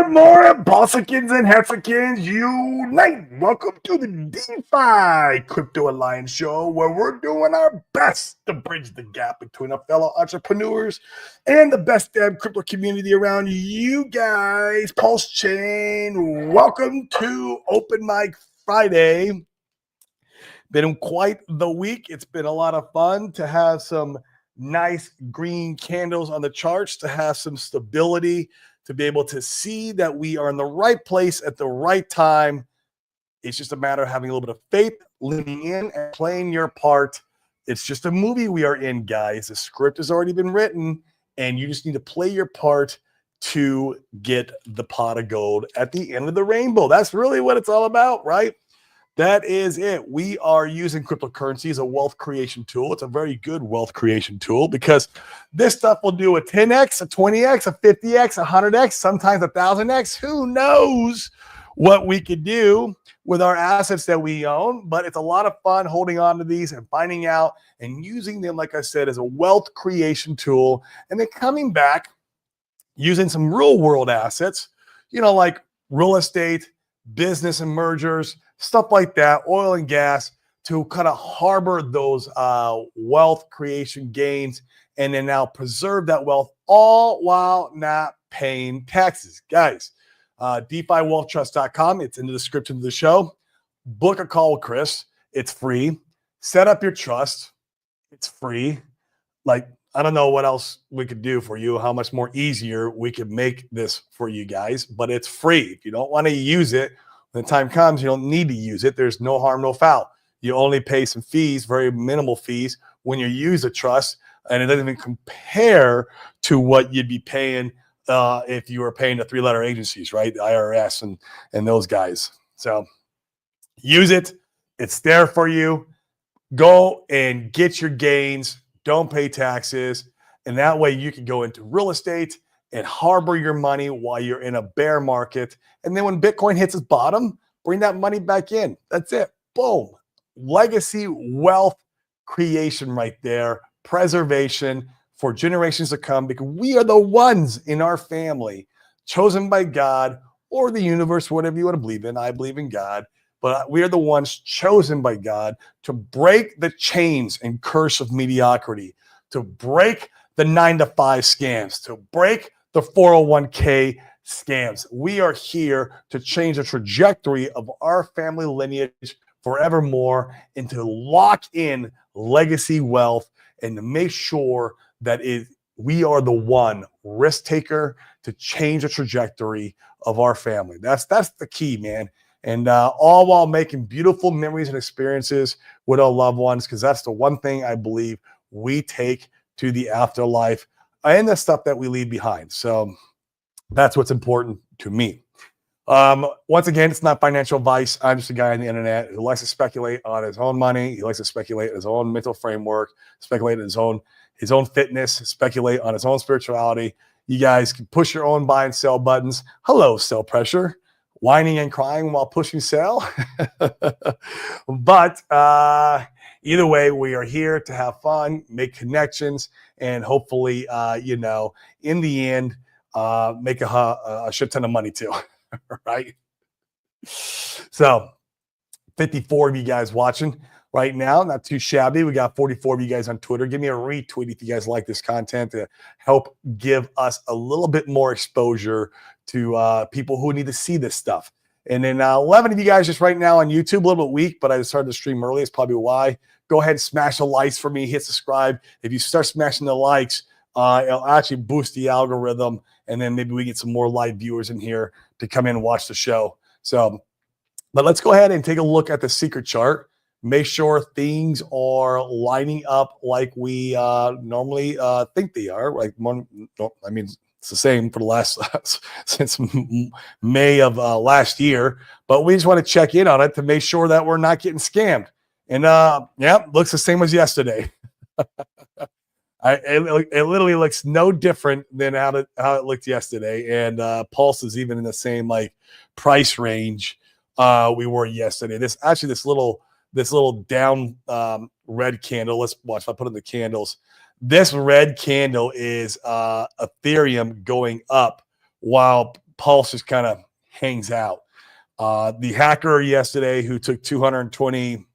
Good morning, Bossicans and Hexicans unite. Welcome to the DeFi Crypto Alliance show, where we're doing our best to bridge the gap between our fellow entrepreneurs and the best damn crypto community around you guys. Pulse Chain, welcome to Open Mic Friday. Been quite the week. It's been a lot of fun to have some nice green candles on the charts, to have some stability, to be able to see that we are in the right place at the right time. It's just a matter of having a little bit of faith, leaning in and playing your part. It's just a movie we are in, guys. The script has already been written, and you just need to play your part to get the pot of gold at the end of the rainbow. That's really what it's all about, right? That is it. We are using cryptocurrency as a wealth creation tool. It's a very good wealth creation tool because this stuff will do a 10x, a 20x, a 50x, a 100x, sometimes a 1000x. Who knows what we could do with our assets that we own? But it's a lot of fun holding on to these and finding out and using them, like I said, as a wealth creation tool. And then coming back using some real world assets, like real estate, business and mergers, stuff like that, oil and gas, to kind of harbor those wealth creation gains and then now preserve that wealth, all while not paying taxes. Guys, DeFiWealthTrust.com. It's in the description of the show. Book a call with Chris. It's free. Set up your trust. It's free. I don't know what else we could do for you, how much more easier we could make this for you guys, but it's free. If you don't want to use it, when the time comes, you don't need to use it. There's no harm, no foul. You only pay some fees, very minimal fees, when you use a trust, and it doesn't even compare to what you'd be paying if you were paying the three-letter agencies, right? The IRS and those guys. So use it. It's there for you. Go and get your gains. Don't pay taxes. And that way you can go into real estate and harbor your money while you're in a bear market. And then when Bitcoin hits its bottom, bring that money back in. That's it. Boom. Legacy wealth creation right there. Preservation for generations to come, because we are the ones in our family chosen by God or the universe, whatever you want to believe in. I believe in God. But we are the ones chosen by God to break the chains and curse of mediocrity, to break the 9-to-5 scams, to break the 401k scams. We are here to change the trajectory of our family lineage forevermore and to lock in legacy wealth and to make sure that we are the one risk taker to change the trajectory of our family. That's the key, man. And all while making beautiful memories and experiences with our loved ones, because that's the one thing I believe we take to the afterlife and the stuff that we leave behind. So that's what's important to me. Once again, it's not financial advice. I'm just a guy on the internet who likes to speculate on his own money. He likes to speculate on his own mental framework, speculate on his own fitness, speculate on his own spirituality. You guys can push your own buy and sell buttons. Hello, sell pressure. Whining and crying while pushing sell. But either way, we are here to have fun, make connections, and hopefully, in the end, make a shit ton of money too, right? So 54 of you guys watching right now, not too shabby. We got 44 of you guys on Twitter. Give me a retweet if you guys like this content to help give us a little bit more exposure to people who need to see this stuff. And then 11 of you guys just right now on YouTube, a little bit weak, but I started to stream early. It's probably why. Go ahead and smash the likes for me. Hit subscribe. If you start smashing the likes, it'll actually boost the algorithm, and then maybe we get some more live viewers in here to come in and watch the show. So, but let's go ahead and take a look at the secret chart. Make sure things are lining up like we normally think they are. It's the same for the last since May of last year, but we just want to check in on it to make sure that we're not getting scammed. And looks the same as yesterday. It literally looks no different than how it looked yesterday. And Pulse is even in the same price range we were yesterday. This little down red candle. Let's watch. If I put in the candles, this red candle is Ethereum going up while Pulse just kind of hangs out. The hacker yesterday who took 220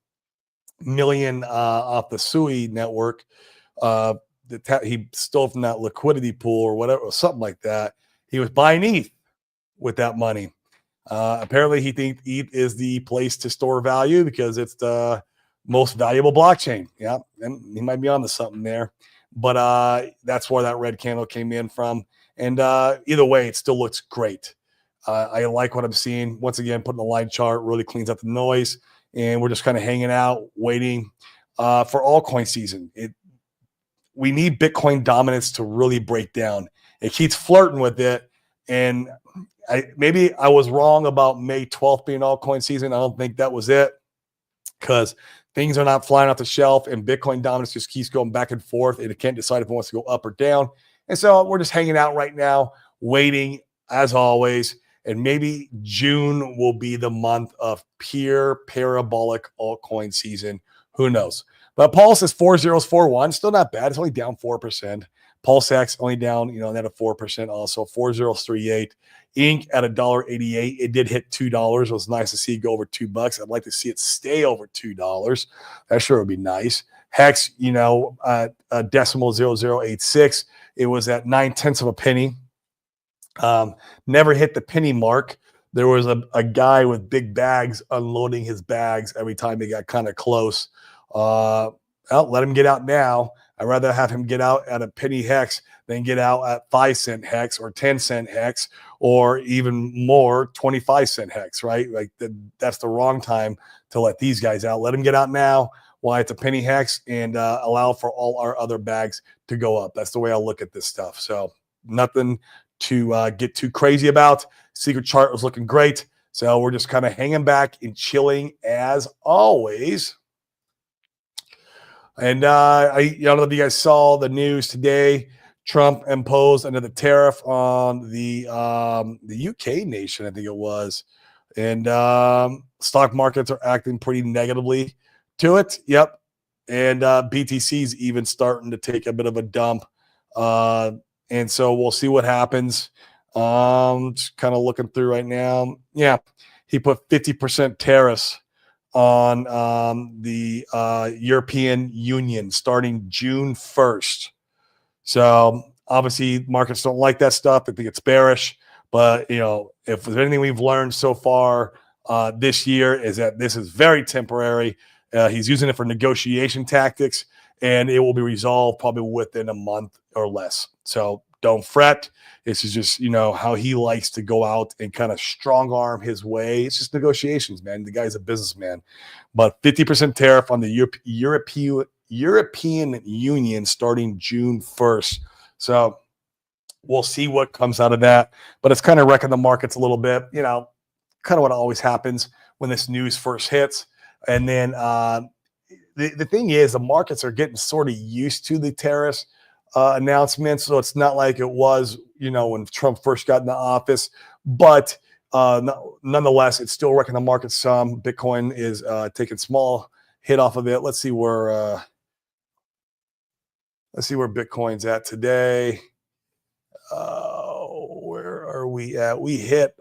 million off the SUI network, he stole from that liquidity pool or whatever, or something like that. He was buying ETH with that money. Apparently, he thinks ETH is the place to store value because it's the most valuable blockchain. Yeah, and he might be onto something there. But that's where that red candle came in from. And either way, it still looks great. I like what I'm seeing. Once again, putting the line chart really cleans up the noise. And we're just kind of hanging out, waiting for altcoin season. We need Bitcoin dominance to really break down. It keeps flirting with it. And maybe I was wrong about May 12th being altcoin season. I don't think that was it, because things are not flying off the shelf and Bitcoin dominance just keeps going back and forth and it can't decide if it wants to go up or down. And so we're just hanging out right now, waiting as always. And maybe June will be the month of pure parabolic altcoin season. Who knows? But Pulse is 4041, still not bad. It's only down 4%. Pulse X only down, net of 4% also. 4038. Inc at $1.88. It did hit $2. It was nice to see it go over $2. I'd like to see it stay over $2. That sure would be nice. Hex, decimal 0086. It was at 9/10 of a penny. Never hit the penny mark. There was a guy with big bags unloading his bags every time he got kind of close. Well, let him get out now. I'd rather have him get out at a penny hex than get out at 5-cent hex or 10-cent hex or even more 25-cent hex, right? Like that's the wrong time to let these guys out. Let them get out now while it's a penny hex and allow for all our other bags to go up. That's the way I look at this stuff. So nothing to get too crazy about. Secret chart was looking great. So we're just kind of hanging back and chilling as always. And I don't know if you guys saw the news today. Trump imposed another tariff on the UK nation, I think it was. And stock markets are acting pretty negatively to it. Yep. And BTC's even starting to take a bit of a dump. And so we'll see what happens. Just kind of looking through right now. Yeah, he put 50% tariffs on the European Union starting June 1st. So obviously markets don't like that stuff. They think it's bearish. But, if there's anything we've learned so far this year is that this is very temporary. He's using it for negotiation tactics, and it will be resolved probably within a month or less. So don't fret. This is just, how he likes to go out and kind of strong arm his way. It's just negotiations, man. The guy's a businessman. But 50% tariff on the European Union starting June 1st. So we'll see what comes out of that. But it's kind of wrecking the markets a little bit, kind of what always happens when this news first hits. And then the thing is, the markets are getting sort of used to the tariffs announcements. So it's not like it was, when Trump first got into office. But nonetheless, it's still wrecking the market some. Bitcoin is taking small hit off of it. Let's see where Bitcoin's at today. Where are we at? We hit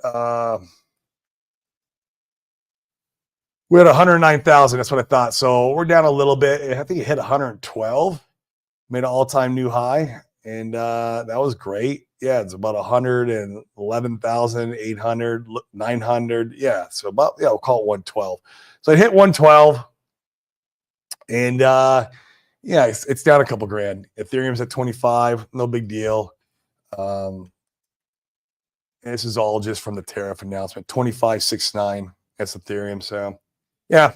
we had 109,000. That's what I thought. So we're down a little bit. I think it hit 112, made an all-time new high, and that was great. Yeah, it's about 111,800, 900. Yeah, so we'll call it 112. So it hit 112, and it's down a couple grand. Ethereum's at 25, no big deal. This is all just from the tariff announcement. 25.69. That's Ethereum. So yeah,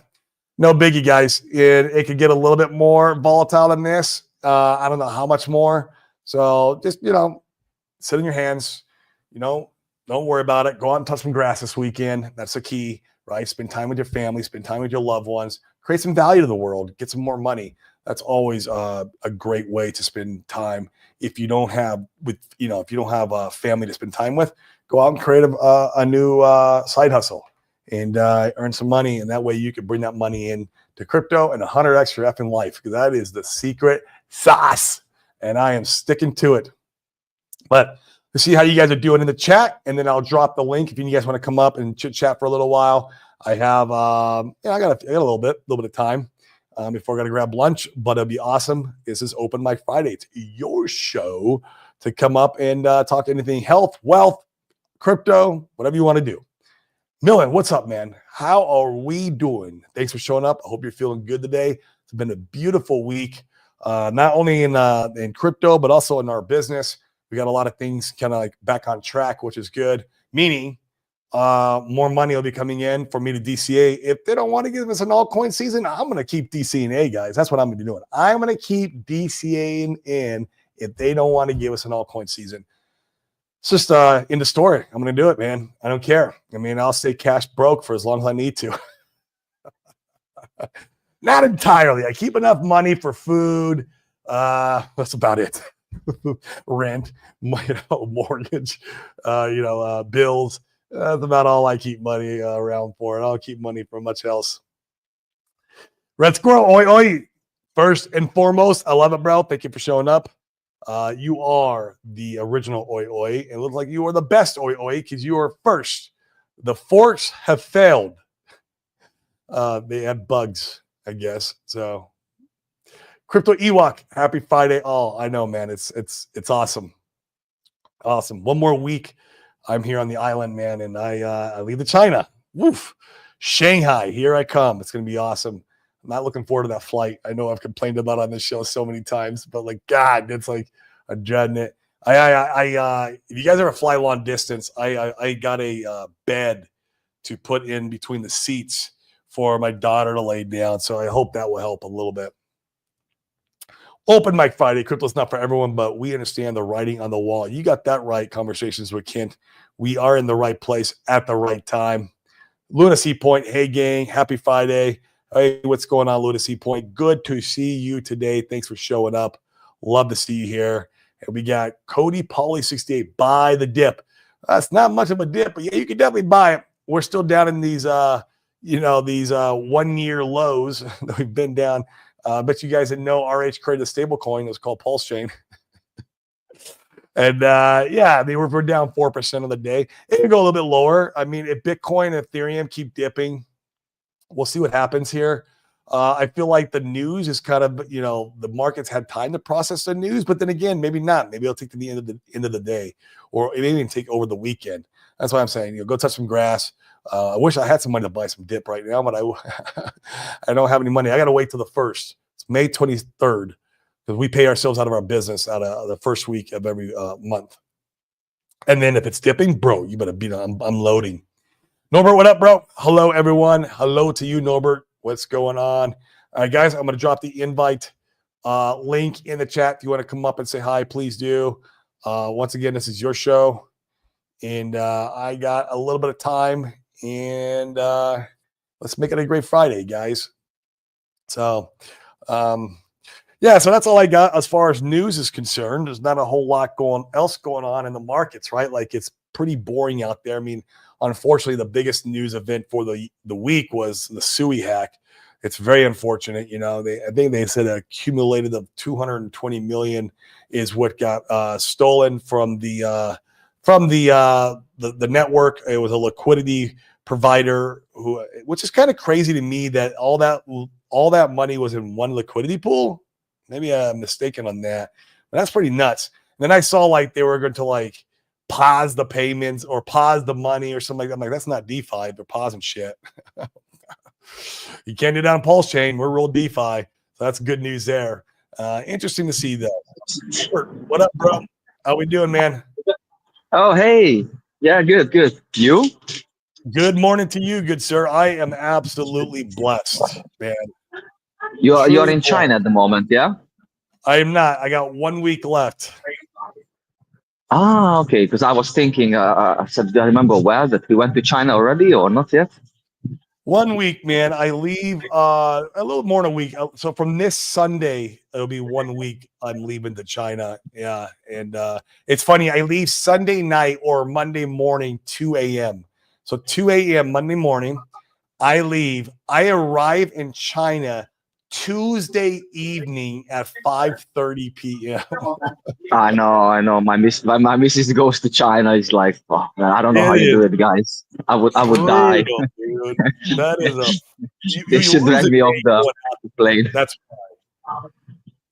no biggie, guys. It could get a little bit more volatile than this. I don't know how much more. So just, sit in your hands, don't worry about it. Go out and touch some grass this weekend. That's the key, right? Spend time with your family, spend time with your loved ones, create some value to the world, get some more money. That's always a great way to spend time. If you don't have a family to spend time with, go out and create a new side hustle and earn some money. And that way you can bring that money in to crypto and 100x your effing life, because that is the secret sauce. And I am sticking to it. But to see how you guys are doing in the chat, and then I'll drop the link if you guys want to come up and chit chat for a little while. I have, I got a little bit of time before I got to grab lunch, but it'll be awesome. This is Open Mic Friday. It's your show to come up and talk anything health, wealth, crypto, whatever you want to do. Millen, what's up, man? How are we doing? Thanks for showing up. I hope you're feeling good today. It's been a beautiful week, not only in crypto, but also in our business. We got a lot of things kind of like back on track, which is good, meaning more money will be coming in for me to DCA. If they don't want to give us an altcoin season, I'm going to keep DCA, guys. That's what I'm going to be doing. I'm going to keep DCAing in if they don't want to give us an altcoin season. It's just in the story. I'm going to do it, man. I don't care. I mean, I'll stay cash broke for as long as I need to. Not entirely. I keep enough money for food. That's about it. Rent, mortgage, bills. That's about all I keep money around for. And I'll keep money for much else. Red Squirrel, oi, oi. First and foremost, I love it, bro. Thank you for showing up. You are the original oi, oi. It looks like you are the best oi, oi because you are first. The forks have failed. They had bugs, I guess. So, Crypto Ewok, happy Friday all. I know, man. It's awesome. Awesome. One more week. I'm here on the island, man, and I leave to China. Woof. Shanghai, here I come. It's going to be awesome. I'm not looking forward to that flight. I know I've complained about it on this show so many times, but like, God, it's like I'm dreading it. If you guys ever fly long distance, I got a bed to put in between the seats for my daughter to lay down. So I hope that will help a little bit. Open Mic Friday. Crypto's not for everyone, but we understand the writing on the wall. You got that right. Conversations with Kent. We are in the right place at the right time. Lunacy Point. Hey, gang. Happy Friday. Hey, what's going on, Lunacy Point? Good to see you today. Thanks for showing up. Love to see you here. And we got Cody Pauly 68. Buy the dip. That's not much of a dip, but yeah, you can definitely buy it. We're still down in these, these 1 year lows that we've been down. I bet you guys didn't know RH created a stable coin. It was called Pulse Chain. And we're down 4% of the day. It can go a little bit lower. I mean, if Bitcoin and Ethereum keep dipping, we'll see what happens here. I feel like the news is kind of, the markets had time to process the news, but then again, maybe not. Maybe it'll take to the end of the day, or it may even take over the weekend. That's why I'm saying, go touch some grass. I wish I had some money to buy some dip right now, but I don't have any money. I got to wait till the 1st. It's May 23rd because we pay ourselves out of our business out of the first week of every month. And then if it's dipping, bro, you better be I'm loading. Norbert, what up, bro? Hello, everyone. Hello to you, Norbert. What's going on? All right, guys, I'm going to drop the invite link in the chat. If you want to come up and say hi, please do. Once again, this is your show. And I got a little bit of time. And let's make it a great Friday, guys. So, so that's all I got as far as news is concerned. There's not a whole lot else going on in the markets, right? Like, it's pretty boring out there. I mean, unfortunately, the biggest news event for the week was the Sui hack. It's very unfortunate. I think they said accumulated of 220 million is what got stolen from the network. It was a liquidity provider which is kind of crazy to me that all that money was in one liquidity pool. Maybe I'm mistaken on that, but that's pretty nuts. And then I saw like they were going to pause the payments or pause the money or something like that. I'm like, that's not DeFi. They're pausing shit. You can't do that on Pulse Chain. We're real DeFi. So that's good news there. Interesting to see though. What up, bro? How we doing, man? Oh, hey. Yeah, good. You? Good morning to you, good sir. I am absolutely blessed, man. You're in China at the moment, yeah? I am not. I got 1 week left. Okay. Because I was thinking, I remember that we went to China already or not yet? 1 week, man. I leave a little more than a week. So from this Sunday, it'll be 1 week. I'm leaving to China. Yeah. And it's funny. I leave Sunday night or Monday morning, 2 a.m. So 2 a.m. Monday morning, I leave. I arrive in China Tuesday evening at 5:30 p.m. I know. My missus goes to China. It's like, oh, man, I don't know how It you do is it, guys. I would die. brutal, dude. That is a They you should lose drag a me off day the going out. plane. That's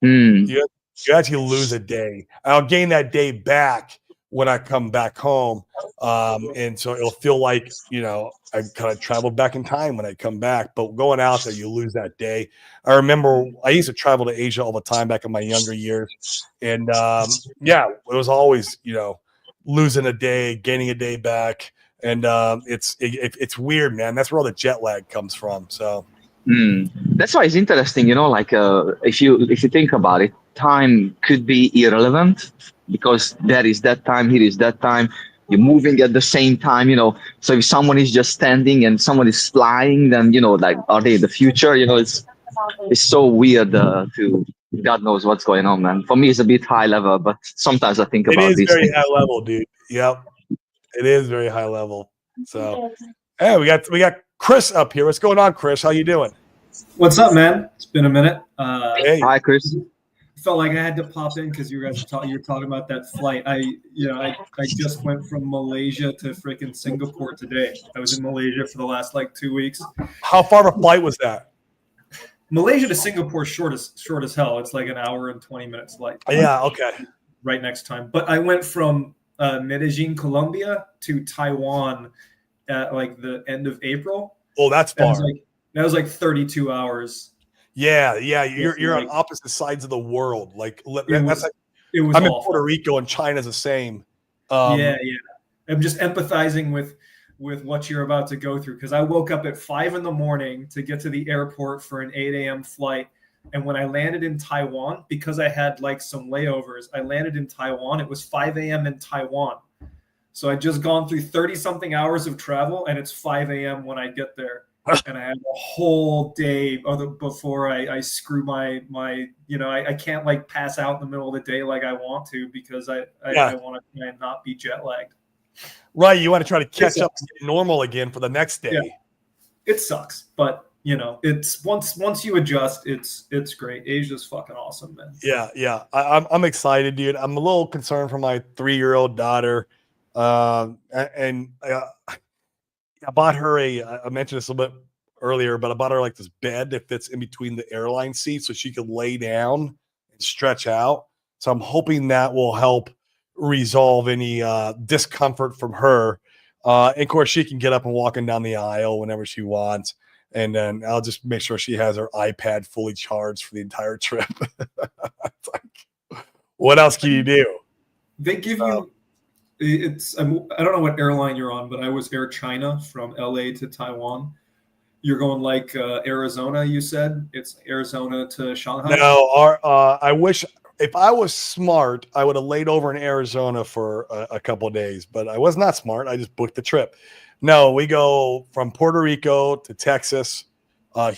Hmm. you actually lose a day. I'll gain that day back when I come back home. And so it'll feel like, I kind of traveled back in time when I come back, but going out there, you lose that day. I remember I used to travel to Asia all the time back in my younger years. And yeah, it was always, losing a day, gaining a day back. And it's weird, man. That's where all the jet lag comes from. So That's why it's interesting, like if you think about it, time could be irrelevant because there is that time, here is that time. You're moving at the same time, So if someone is just standing and someone is flying, then like are they the future? It's so weird to God knows what's going on, man. For me, it's a bit high level, but sometimes I think it about is these very things. high level, dude. Yep. It is very high level. So, hey, we got Chris up here. What's going on, Chris? How you doing? What's up, man? It's been a minute. Hey, Hi, Chris. Felt like I had to pop in because you guys you were talking about that flight. I just went from Malaysia to freaking Singapore today. I was in Malaysia for the last like 2 weeks. how far of a flight was that? Malaysia to Singapore short as hell. It's like an hour and 20 minutes flight. Yeah, okay. Right next time. But I went from Medellin, Colombia to Taiwan at like the end of April. Oh, that's That far. was like 32 hours. Yeah. You're on like- opposite sides of the world. Like It was I'm in awful. Puerto Rico and China's the same. Yeah. I'm just empathizing with what you're about to go through because I woke up at 5 a.m. to get to the airport for an 8 a.m. flight. And when I landed in Taiwan, because I had like some layovers, I landed in Taiwan. It was 5 a.m. in Taiwan. So I'd just gone through 30 something hours of travel and it's 5 a.m. when I get there. And I have a whole day before I screw my I can't like pass out in the middle of the day like I want to because I want to try and not be jet lagged. Right. You want to try to catch up to normal again for the next day. Yeah. It sucks, but it's once you adjust, it's great. Asia's fucking awesome, man. Yeah. I'm excited, dude. I'm a little concerned for my 3-year-old daughter. And I bought her I mentioned this a little bit earlier, but I bought her like this bed that fits in between the airline seats so she could lay down and stretch out. So I'm hoping that will help resolve any discomfort from her. And of course, she can get up and walking down the aisle whenever she wants. And then I'll just make sure she has her iPad fully charged for the entire trip. It's like, what else can you do? They give you I don't know what airline you're on, but I was Air China from LA to Taiwan. You're going like Arizona, you said? It's Arizona to Shanghai? No, I wish if I was smart, I would have laid over in Arizona for a couple of days, but I was not smart. I just booked the trip. No, we go from Puerto Rico to Texas, and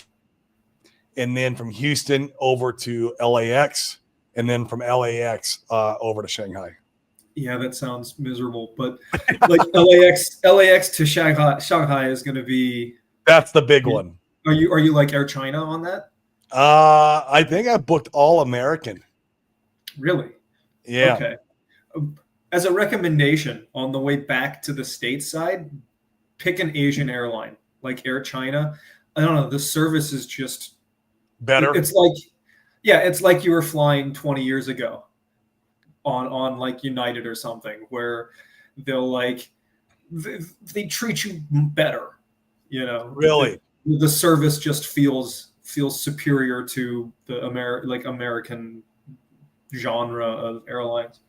then from Houston over to LAX, and then from LAX over to Shanghai. Yeah, that sounds miserable. But like LAX to Shanghai is going to be. That's the big one. Are you like Air China on that? I think I booked all American. Really? Yeah. Okay. As a recommendation on the way back to the stateside, pick an Asian airline like Air China. I don't know. The service is just better. It's like you were flying 20 years ago on like United or something, where they'll like they treat you better. Really, the service just feels superior to the American genre of airlines.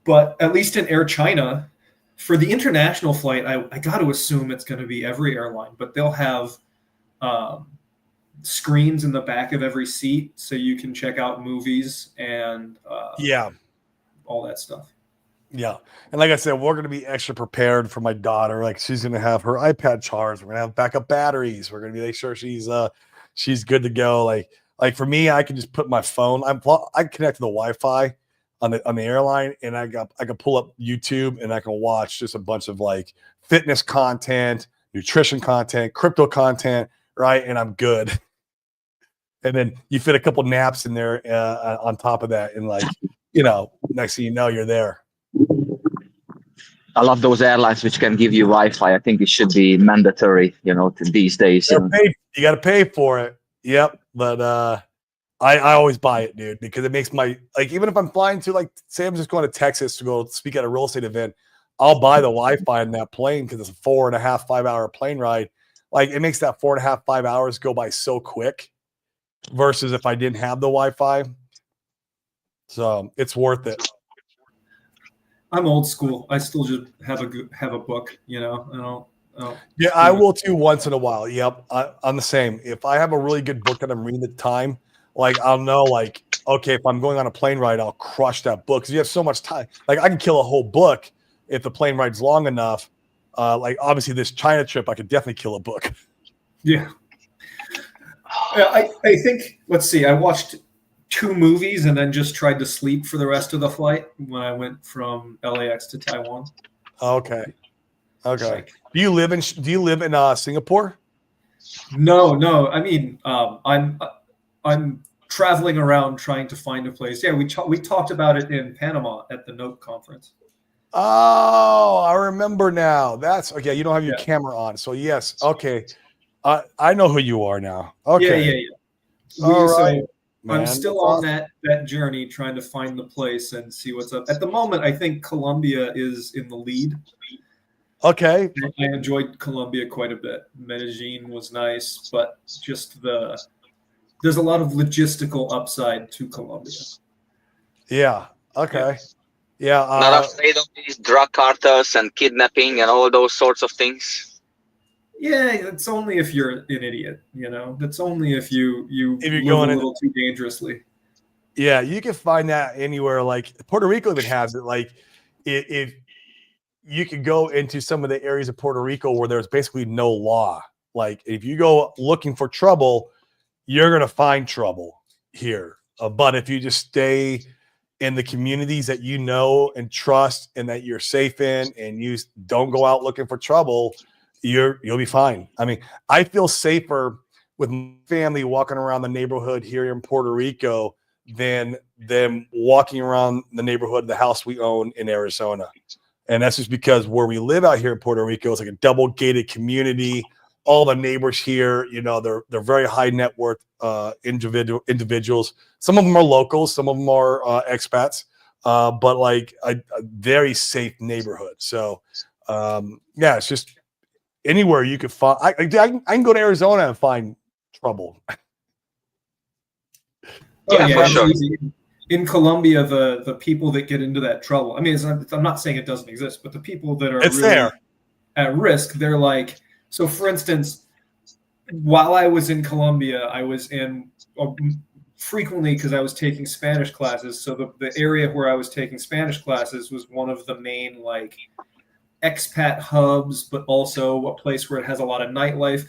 But at least in Air China, for the international flight, I got to assume it's going to be every airline, but they'll have screens in the back of every seat so you can check out movies and all that stuff. Yeah. And like I said, we're going to be extra prepared for my daughter. Like she's going to have her iPad charged. We're going to have backup batteries. We're going to make sure she's good to go. Like for me, I can just put my phone. I can connect to the Wi-Fi on the airline, and I can pull up YouTube and I can watch just a bunch of like fitness content, nutrition content, crypto content, right? And I'm good. and then you fit a couple naps in there on top of that, and like, you know, next thing you know, you're there. I love those airlines which can give you Wi-Fi. I think it should be mandatory, you know, these days. You got to pay for it. Yep. But I always buy it, dude, because it makes my, like, even if I'm flying to, like, say I'm just going to Texas to go speak at a real estate event, I'll buy the Wi-Fi in that plane because it's a 4.5, 5 hour plane ride. Like, it makes that 4.5, 5 hours go by so quick versus if I didn't have the Wi-Fi. So it's worth it. I'm old school. I still just have a book, you know. Yeah, I will too once in a while. Yep, I'm the same. If I have a really good book that I'm reading at the time, like I'll know, like, okay, if I'm going on a plane ride, I'll crush that book because you have so much time. Like I can kill a whole book if the plane ride's long enough. Like obviously this China trip, I could definitely kill a book. Yeah. I think, let's see, I watched 2 movies and then just tried to sleep for the rest of the flight when I went from LAX to Taiwan. Okay. Like, do you live in Singapore? No. I mean, I'm traveling around trying to find a place. Yeah, we talked about it in Panama at the Note conference. Oh, I remember now. That's okay. You don't have your camera on, so yes. Okay, I know who you are now. Okay. Yeah. All right. Man, I'm still on that journey trying to find the place and see what's up. At the moment, I think Colombia is in the lead. Okay. I enjoyed Colombia quite a bit. Medellin was nice, but just there's a lot of logistical upside to Colombia. Yeah. Okay. Yeah. Not afraid of these drug cartels and kidnapping and all those sorts of things. Yeah, it's only if you're an idiot, you know. That's only if you're going a little too dangerously. Yeah, you can find that anywhere. Like Puerto Rico even has it. Like if you could go into some of the areas of Puerto Rico where there's basically no law. Like if you go looking for trouble, you're gonna find trouble here. But if you just stay in the communities that you know and trust and that you're safe in, and you don't go out looking for trouble, you'll be fine. I mean, I feel safer with my family walking around the neighborhood here in Puerto Rico than them walking around the neighborhood of the house we own in Arizona. And that's just because where we live out here in Puerto Rico is like a double gated community. All the neighbors here, you know, they're very high net worth individuals. Some of them are locals, some of them are expats, but like a very safe neighborhood. So yeah, it's just anywhere you could find. I can go to Arizona and find trouble. Yeah, for sure. Easy. In Colombia, the people that get into that trouble, I mean, I'm not saying it doesn't exist, but the people that are really at risk, they're like, so for instance, while I was in Colombia, I was in frequently because I was taking Spanish classes. So the area where I was taking Spanish classes was one of the main like expat hubs, but also a place where it has a lot of nightlife.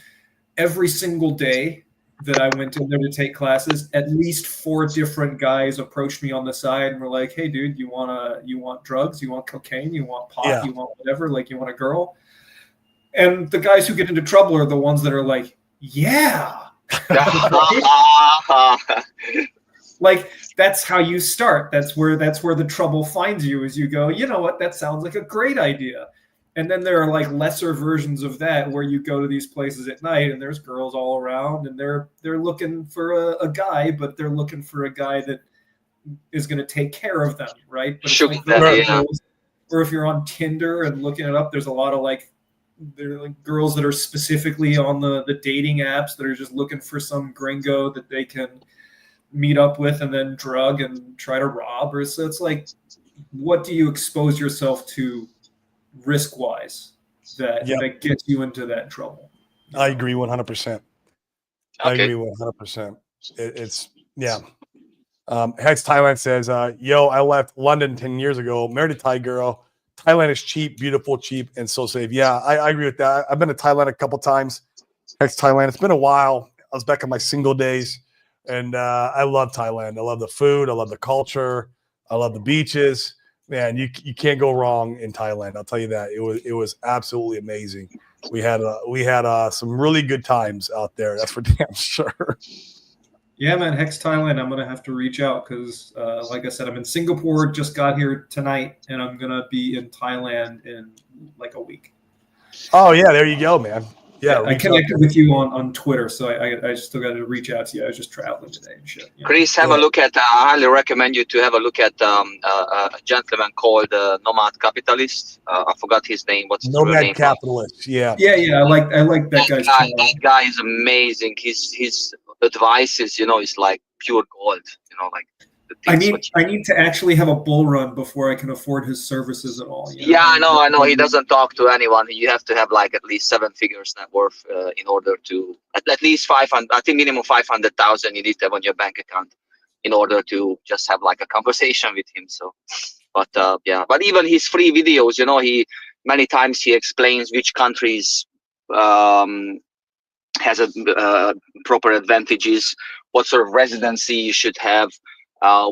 Every single day that I went in there to take classes, at least 4 different guys approached me on the side and were like, "Hey, dude, you want drugs? You want cocaine? You want pot? Yeah. You want whatever? Like, you want a girl?" And the guys who get into trouble are the ones that are like, "Yeah." Like, that's how you start. That's where the trouble finds you, is you go, you know what, that sounds like a great idea. And then there are like lesser versions of that where you go to these places at night and there's girls all around and they're looking for a guy, but they're looking for a guy that is going to take care of them, right? But Sugar like daddy, yeah. or if you're on Tinder and looking it up, there's a lot of like, they're like girls that are specifically on the dating apps that are just looking for some gringo that they can meet up with and then drug and try to rob. Or so it's like, what do you expose yourself to risk-wise that gets you into that trouble? I agree 100%. I agree 100%. It's yeah. Hex Thailand says, "Yo, I left London 10 years ago. Married a Thai girl. Thailand is cheap, beautiful, cheap, and so safe." Yeah, I agree with that. I've been to Thailand a couple times. Hex Thailand. It's been a while. I was back in my single days, and I love Thailand. I love the food. I love the culture. I love the beaches. Man, you can't go wrong in Thailand. I'll tell you that. It was absolutely amazing. We had some really good times out there. That's for damn sure. Yeah, man, Hex Thailand. I'm gonna have to reach out because, like I said, I'm in Singapore. Just got here tonight, and I'm gonna be in Thailand in like a week. Oh yeah, there you go, man. Yeah, I reach out connected there. with you on Twitter, so I still got to reach out to you. I was just traveling today and shit. You know? Chris, have a look at. I highly recommend you to have a look at a gentleman called Nomad Capitalist. I forgot his name. What's his real Nomad name? capitalist. Yeah. Yeah. I like that guy's channel. That guy is amazing. His advices, is like pure gold. Like the I things need to actually have a bull run before I can afford his services at all. Yeah, I know. He doesn't talk to anyone. You have to have like at least 7 figures net worth in order to at least 500. I think minimum 500,000 you need to have on your bank account in order to just have like a conversation with him. So, but but even his free videos, he many times he explains which countries has a proper advantages, what sort of residency you should have,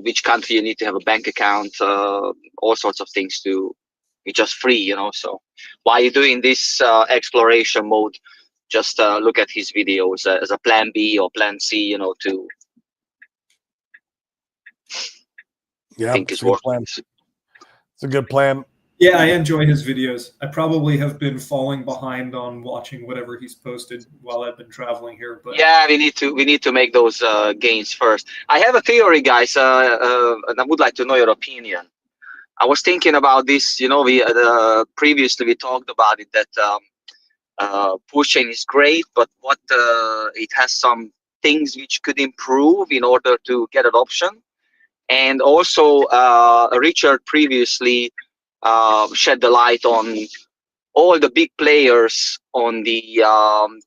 which country you need to have a bank account, all sorts of things to be just free. So while you're doing this exploration mode, just look at his videos as a plan B or plan C, to think It's is a good working. plan. It's a good plan. Yeah, I enjoy his videos. I probably have been falling behind on watching whatever he's posted while I've been traveling here. But yeah, we need to make those gains first. I have a theory, guys, and I would like to know your opinion. I was thinking about this. We previously we talked about it that push chain is great, but what it has some things which could improve in order to get adoption. And also, Richard previously shed the light on all the big players on the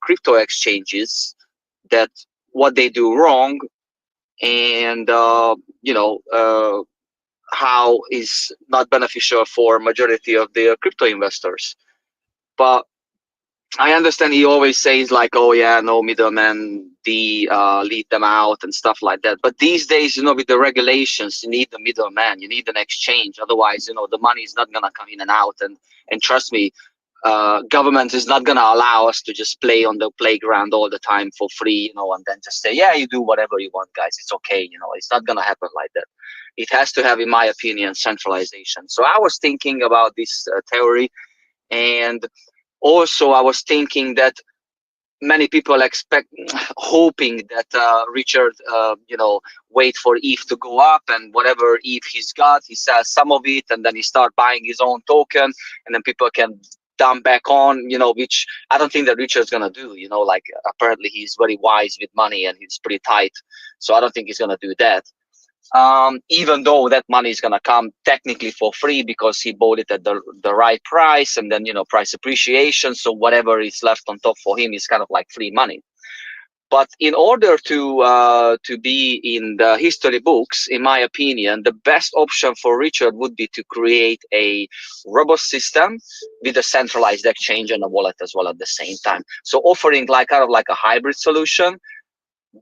crypto exchanges, that what they do wrong, and how is not beneficial for majority of the crypto investors. But I understand he always says like, oh yeah, no middlemen, lead them out and stuff like that. But these days, with the regulations, you need the middleman, you need an exchange. Otherwise, the money is not gonna come in and out. And trust me, government is not gonna allow us to just play on the playground all the time for free, and then just say, yeah, you do whatever you want, guys. It's okay. It's not gonna happen like that. It has to have, in my opinion, centralization. So I was thinking about this theory, and also I was thinking that many people hoping that Richard, wait for ETH to go up, and whatever ETH he's got, he sells some of it, and then he start buying his own token, and then people can dump back on, which I don't think that Richard's gonna do. Like apparently he's very wise with money and he's pretty tight, so I don't think he's gonna do that. Even though that money is going to come technically for free because he bought it at the right price, and then price appreciation, so whatever is left on top for him is kind of like free money. But in order to be in the history books, in my opinion, the best option for Richard would be to create a robust system with a centralized exchange and a wallet as well at the same time, so offering like kind of like a hybrid solution,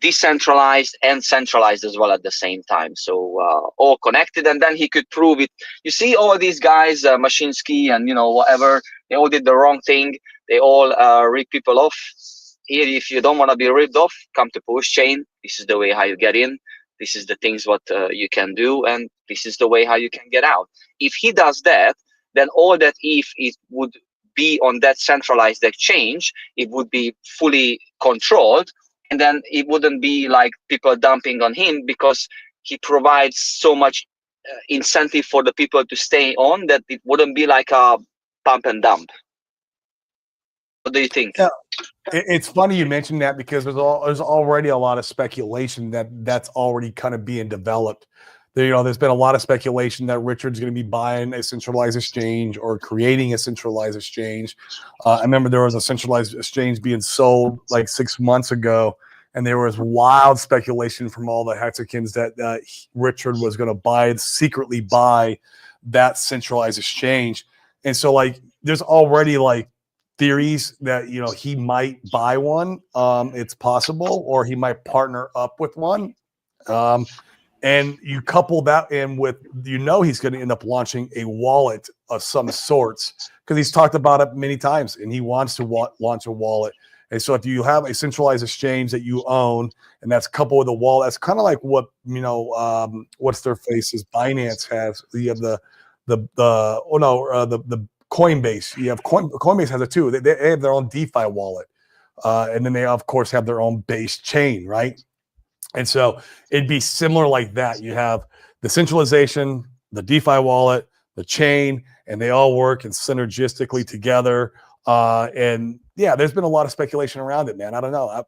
decentralized and centralized as well at the same time, so all connected. And then he could prove it. You see all these guys, Mashinsky and whatever, they all did the wrong thing. They all rip people off. Here, if you don't want to be ripped off, come to Push Chain. This is the way how you get in. This is the things what you can do, and this is the way how you can get out. If he does that, then all that ETH it would be on that centralized exchange. It would be fully controlled, and then it wouldn't be like people dumping on him, because he provides so much incentive for the people to stay on, that it wouldn't be like a pump and dump. What do you think? Yeah. It's funny you mentioned that, because there's already a lot of speculation that's already kind of being developed. There's been a lot of speculation that Richard's going to be buying a centralized exchange or creating a centralized exchange. I remember there was a centralized exchange being sold like 6 months ago, and there was wild speculation from all the Hexicans that Richard was going to secretly buy that centralized exchange. And so like there's already like theories that he might buy one. It's possible, or he might partner up with one. And you couple that in with, he's going to end up launching a wallet of some sorts, because he's talked about it many times, and he wants to launch a wallet. And so if you have a centralized exchange that you own, and that's coupled with a wallet, that's kind of like what, what's their faces, Binance has. You have the Coinbase. You have Coinbase has it too. They have their own DeFi wallet. And then they, of course, have their own base chain, right? And so it'd be similar like that. You have the centralization, the DeFi wallet, the chain, and they all work and synergistically together. And yeah, there's been a lot of speculation around it, man. I don't know.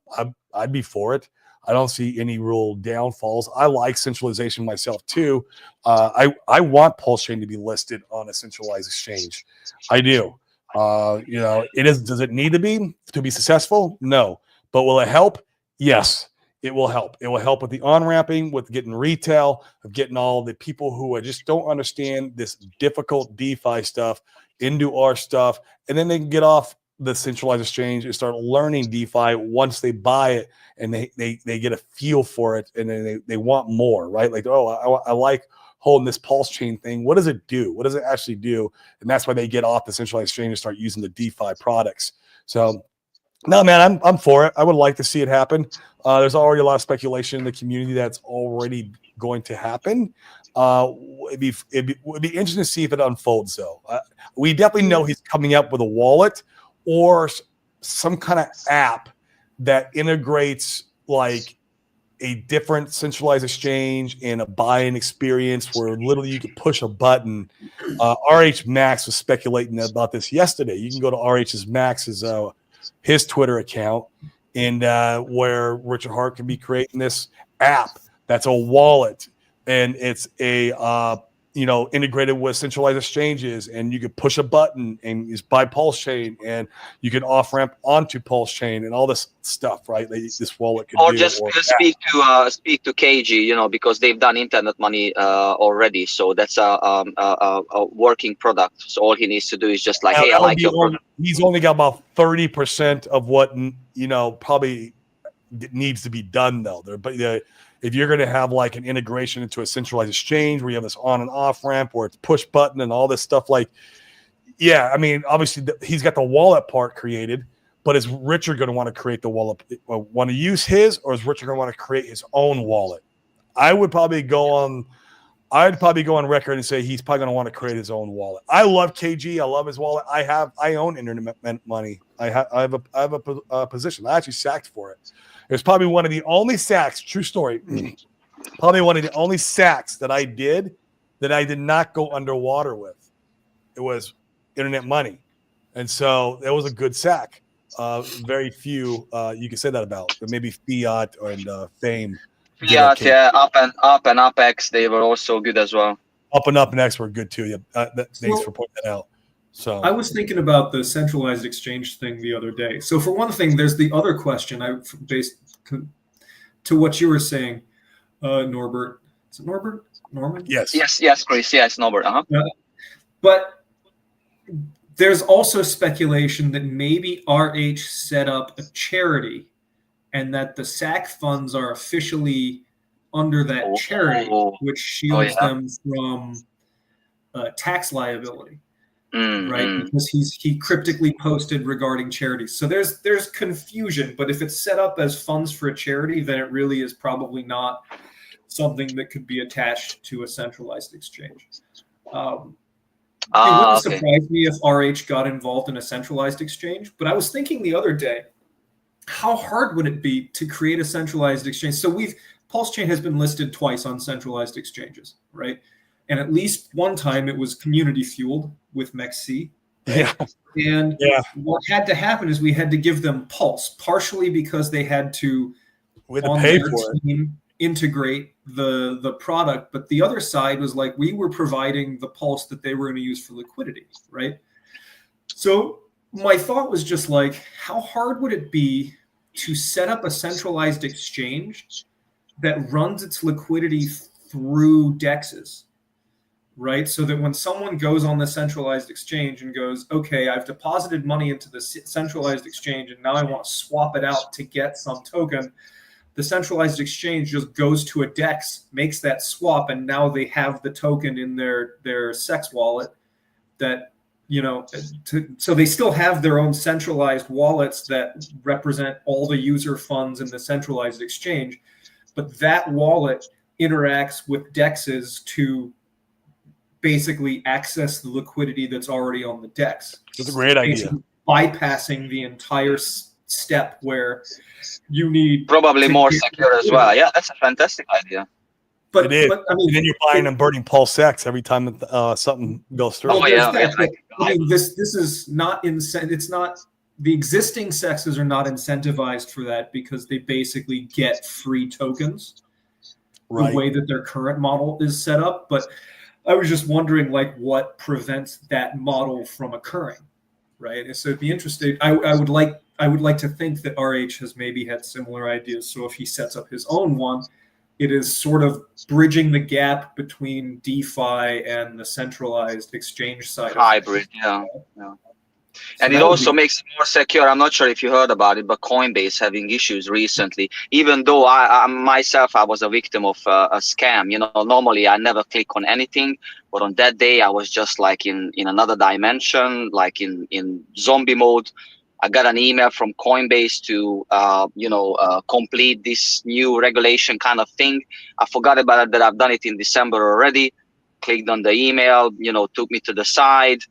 I'd be for it. I don't see any real downfalls. I like centralization myself too. I want Pulse Chain to be listed on a centralized exchange. I do. It is. Does it need to be successful? No. But will it help? Yes. It will help. It will help with the on-ramping, with getting retail, of getting all the people who just don't understand this difficult DeFi stuff into our stuff. And then they can get off the centralized exchange and start learning DeFi once they buy it and they get a feel for it, and then they want more, right? Like, I like holding this Pulse Chain thing. What does it do? What does it actually do? And that's why they get off the centralized exchange and start using the DeFi products. So no, man, I'm for it. I would like to see it happen. There's already a lot of speculation in the community that's already going to happen. It'd be interesting to see if it unfolds, though. We definitely know he's coming up with a wallet or some kind of app that integrates like a different centralized exchange and a buying experience where literally you could push a button. RH Max was speculating about this yesterday. You can go to RH's Max's his Twitter account, and where Richard Hart can be creating this app that's a wallet, and it's a integrated with centralized exchanges, and you could push a button and just buy Pulse Chain, and you can off ramp onto Pulse Chain and all this stuff, right? This wallet could or do, just speak to KG, because they've done internet money already, so that's a working product. So all he needs to do is just like, hey, I like your product. He's only got about 30% of what probably needs to be done, though. If you're going to have like an integration into a centralized exchange where you have this on and off ramp where it's push button and all this stuff, like, yeah, I mean, obviously he's got the wallet part created, but is Richard going to want to create the wallet, want to use his, or is Richard going to want to create his own wallet? I'd probably go on record and say he's probably going to want to create his own wallet. I love KG. I love his wallet. I own internet money. I have a position. I actually sacked for it. It was probably one of the only sacks, true story, probably one of the only sacks that I did not go underwater with. It was internet money. And so that was a good sack. Very few you can say that about, but maybe Fiat and Fame. Fiat, yeah, Up and UpX, they were also good as well. Up and X were good too. Yeah, thanks for pointing that out. So I was thinking about the centralized exchange thing the other day. So for one thing, there's the other question based to what you were saying, Norbert. Is it Norbert? Norman? Yes, Chris. Yes, Norbert. But there's also speculation that maybe RH set up a charity, and that the SAC funds are officially under that charity, which shields them from tax liability. Right, because he cryptically posted regarding charities. So there's confusion, but if it's set up as funds for a charity, then it really is probably not something that could be attached to a centralized exchange. It wouldn't surprise me if RH got involved in a centralized exchange, but I was thinking the other day, how hard would it be to create a centralized exchange? So Pulse Chain has been listed twice on centralized exchanges, right? And at least one time it was community fueled with MEXC. Yeah. And what had to happen is we had to give them Pulse, partially because they had to on pay their for team integrate the product. But the other side was like, we were providing the Pulse that they were going to use for liquidity, right? So my thought was just like, how hard would it be to set up a centralized exchange that runs its liquidity through DEXs? Right, so that when someone goes on the centralized exchange and goes, okay, I've deposited money into the centralized exchange and now I want to swap it out to get some token, the centralized exchange just goes to a DEX, makes that swap, and now they have the token in their SEX wallet that so they still have their own centralized wallets that represent all the user funds in the centralized exchange, but that wallet interacts with DEXs to basically access the liquidity that's already on the DEX. It's a great idea. Bypassing the entire step where you need probably more secure as well. Yeah, that's a fantastic idea. But it is. But I mean, and then you're buying and burning pulse X every time something goes through. Oh, yeah. I mean, this is not it's not, the existing sexes are not incentivized for that because they basically get free tokens, Right. the way that their current model is set up. But I was just wondering, like, what prevents that model from occurring, right? And so it'd be interesting. I would like to think that RH has maybe had similar ideas. So if he sets up his own one, it is sort of bridging the gap between DeFi and the centralized exchange side. Hybrid, yeah. And it also makes it more secure. I'm not sure if you heard about it, but Coinbase having issues recently. Even though I myself, I was a victim of a scam. You know, normally I never click on anything, but on that day I was just like in another dimension, like in zombie mode. I got an email from Coinbase to complete this new regulation kind of thing. I forgot about it, that I've done it in December already. Clicked on the email, took me to the side.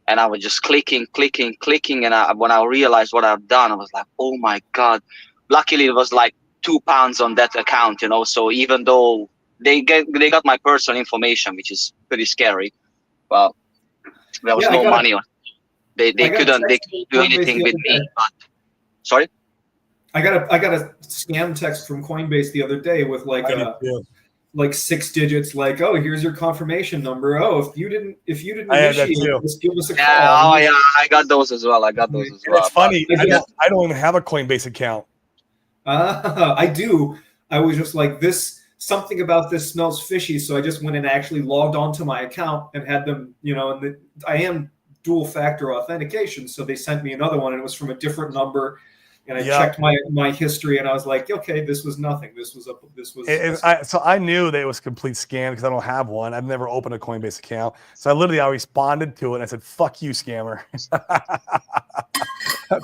And I was just clicking. And when I realized what I've done, I was like, oh my God. Luckily, it was like £2 on that account, So even though they got my personal information, which is pretty scary, well, there was no money on it. They couldn't do anything with me. But, sorry? I got a scam text from Coinbase the other day with like 6 digits, like, oh, here's your confirmation number. Oh, if you didn't initiate, just give us a call. Yeah, I got those as well. It's funny. I don't even have a Coinbase account. I do. I was just like, something about this smells fishy, so I just went and actually logged onto my account and had them, I am dual factor authentication, so they sent me another one, and it was from a different number. And I checked my history, and I was like, okay, this was nothing. So I knew that it was a complete scam because I don't have one. I've never opened a Coinbase account. So I responded to it and I said, fuck you, scammer.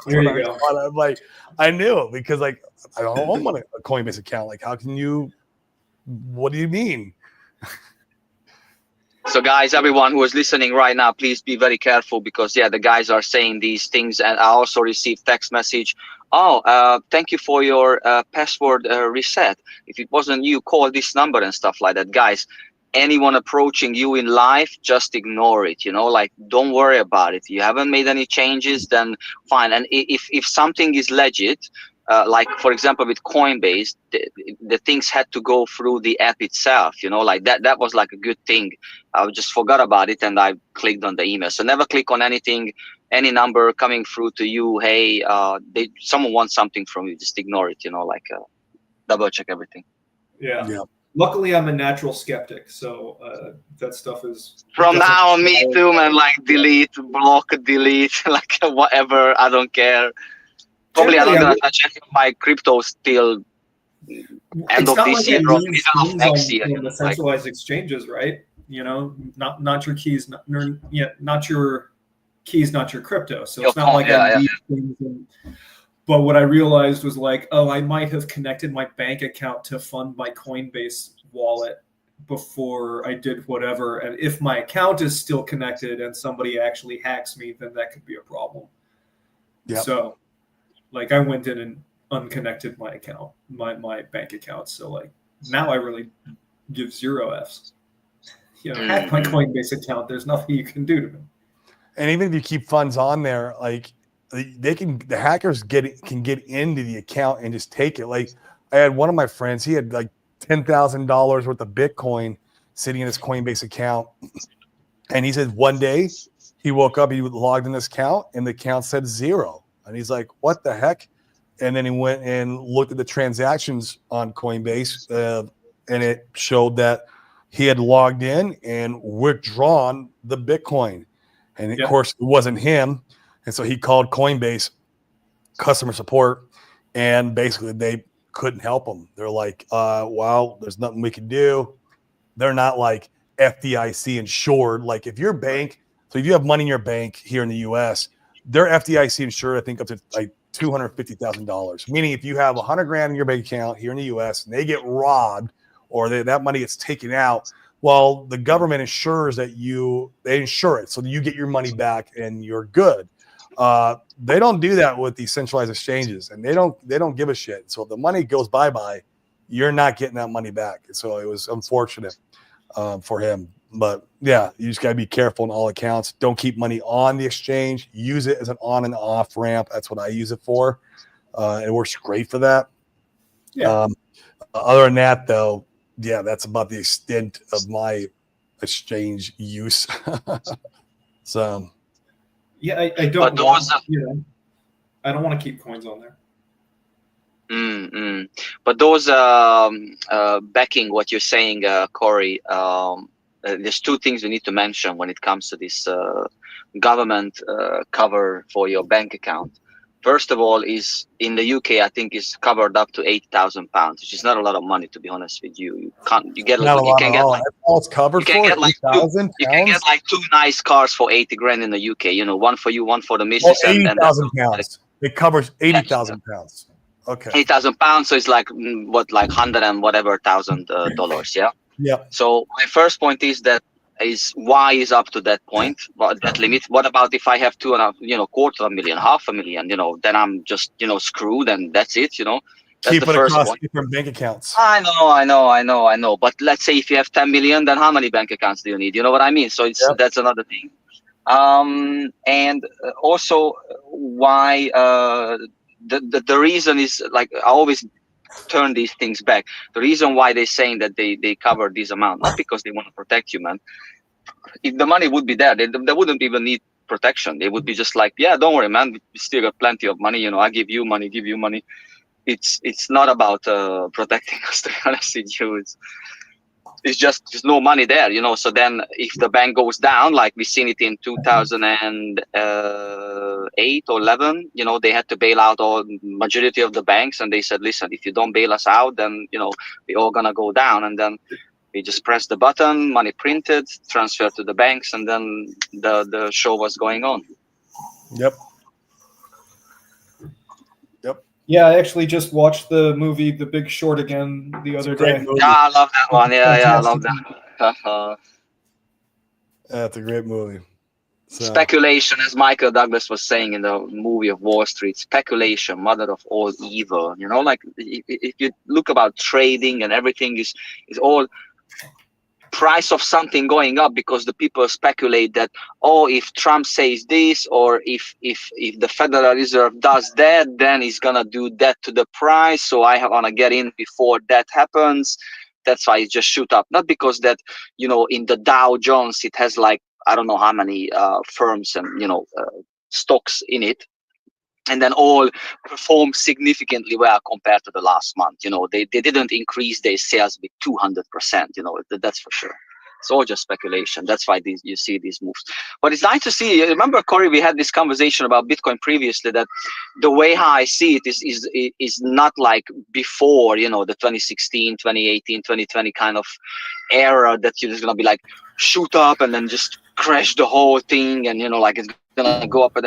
There you go. I'm like, I knew it because I don't own a Coinbase account. Like, how can you, what do you mean? So guys, everyone who is listening right now, please be very careful because the guys are saying these things. And I also received text message. Oh, thank you for your password reset. If it wasn't you, call this number and stuff like that. Guys, anyone approaching you in life, just ignore it. Don't worry about it. You haven't made any changes, then fine. And if something is legit, like for example with Coinbase, the things had to go through the app itself, like that was like a good thing. I just forgot about it and I clicked on the email. So never click on anything, any number coming through to you. Hey, someone wants something from you, just ignore it, double check everything. Yeah. Luckily, I'm a natural skeptic, so that stuff is. From now on, me too, man. Like delete, block, delete, like whatever. I don't care. Probably I'm not gonna touch any of my cryptos till end of this year or middle of next year. The centralized exchanges, right? Not your keys, not your keys, not your crypto. So it's not like I leave things in. But what I realized was like, oh, I might have connected my bank account to fund my Coinbase wallet before I did whatever. And if my account is still connected and somebody actually hacks me, then that could be a problem. Yeah. So, like, I went in and unconnected my account, my bank account. So, like, now I really give 0 Fs. Hack my Coinbase account. There's nothing you can do to me. And even if you keep funds on there, like, the hackers can get into the account and just take it. Like, I had one of my friends, he had like $10,000 worth of Bitcoin sitting in his Coinbase account. And he said one day he woke up, he logged in this account and the account said 0. And he's like, what the heck? And then he went and looked at the transactions on Coinbase and it showed that he had logged in and withdrawn the Bitcoin. And of course it wasn't him. And so he called Coinbase customer support, and basically they couldn't help him. They're like, well, there's nothing we can do. They're not like FDIC insured. Like if your bank So if you have money in your bank here in the U.S., they're FDIC insured, I think up to like $250,000. Meaning if you have 100 grand in your bank account here in the U.S. and they get robbed or that money gets taken out, well, the government ensures that they insure it so that you get your money back and you're good. They don't do that with these centralized exchanges, and they don't give a shit. So if the money goes bye-bye, you're not getting that money back. So it was unfortunate for him. But yeah, you just got to be careful in all accounts. Don't keep money on the exchange. Use it as an on and off ramp. That's what I use it for. It works great for that. Yeah. Other than that, though, yeah, that's about the extent of my exchange use. So, yeah, I don't want, I don't want to keep coins on there. But those backing what you're saying, Corey, there's two things we need to mention when it comes to this government cover for your bank account. First of all, is in the UK, I think is covered up to £8,000, which is not a lot of money, to be honest with you. You get not like, a lot at all. That's all it's covered you can for. get like you can get like 2 nice cars for 80 grand in the UK. You know, one for you, one for the missus. Oh, £80,000. It covers £80,000. Okay. £8,000. So it's like like 100 and whatever thousand dollars. Yeah. Yeah. So my first point is why is up to that point, that limit. What about if I have $250,000, $250,000, then I'm just, screwed and that's it, That's Keep the it first across point. different bank accounts. I know. But let's say if you have 10 million, then how many bank accounts do you need? You know what I mean? So that's another thing. And also why the reason is, like, I always turn these things back. The reason why they're saying that they cover this amount, not because they want to protect you, man. If the money would be there, they wouldn't even need protection. They would be just like, yeah, don't worry, man, we still got plenty of money, I give you money. It's not about protecting us, to be honest with you. It's just there's no money there, so then if the bank goes down, like we seen it in 2008 or 11, they had to bail out majority of the banks, and they said, listen, if you don't bail us out, then we're all gonna go down. And then we just pressed the button, money printed, transferred to the banks, and then the show was going on. Yep. Yeah, I actually just watched the movie The Big Short again the other day. Yeah, I love that one. Yeah, I love that. That's a great movie. So. Speculation, as Michael Douglas was saying in the movie of Wall Street, speculation, mother of all evil. Like if you look about trading and everything is all price of something going up because the people speculate that, if Trump says this, or if the Federal Reserve does that, then he's gonna do that to the price, so I want to get in before that happens. That's why it just shoot up. Not because that in the Dow Jones it has like I don't know how many firms and stocks in it, and then all perform significantly well compared to the last month. They didn't increase their sales with 200%. That's for sure. It's all just speculation. That's why you see these moves. But it's nice to see. Remember, Corey, we had this conversation about Bitcoin previously. That the way how I see it is not like before. The 2016, 2018, 2020 kind of era that you're just gonna be like shoot up and then just crash the whole thing, and like it's gonna go up.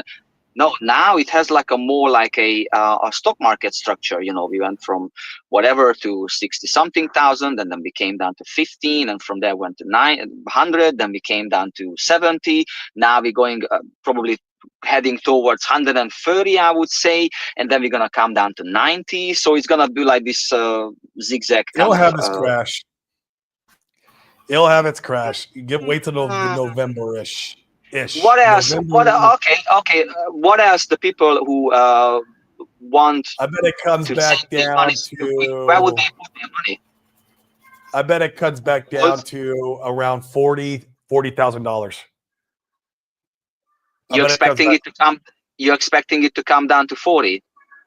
No, now it has like a more like a stock market structure. We went from whatever to 60 something thousand, and then we came down to 15, and from there went to 900, then we came down to 70. Now we're going probably heading towards 130, I would say, and then we're gonna come down to 90. So it's gonna be like this zigzag. It'll have its crash. It'll have its crash. Wait till November-ish. What else? Okay. What else? The people who want? I bet it comes back down to. Where would they put their money? I bet it cuts back down to around $40,000. You're expecting it to come. You're expecting it to come down to 40.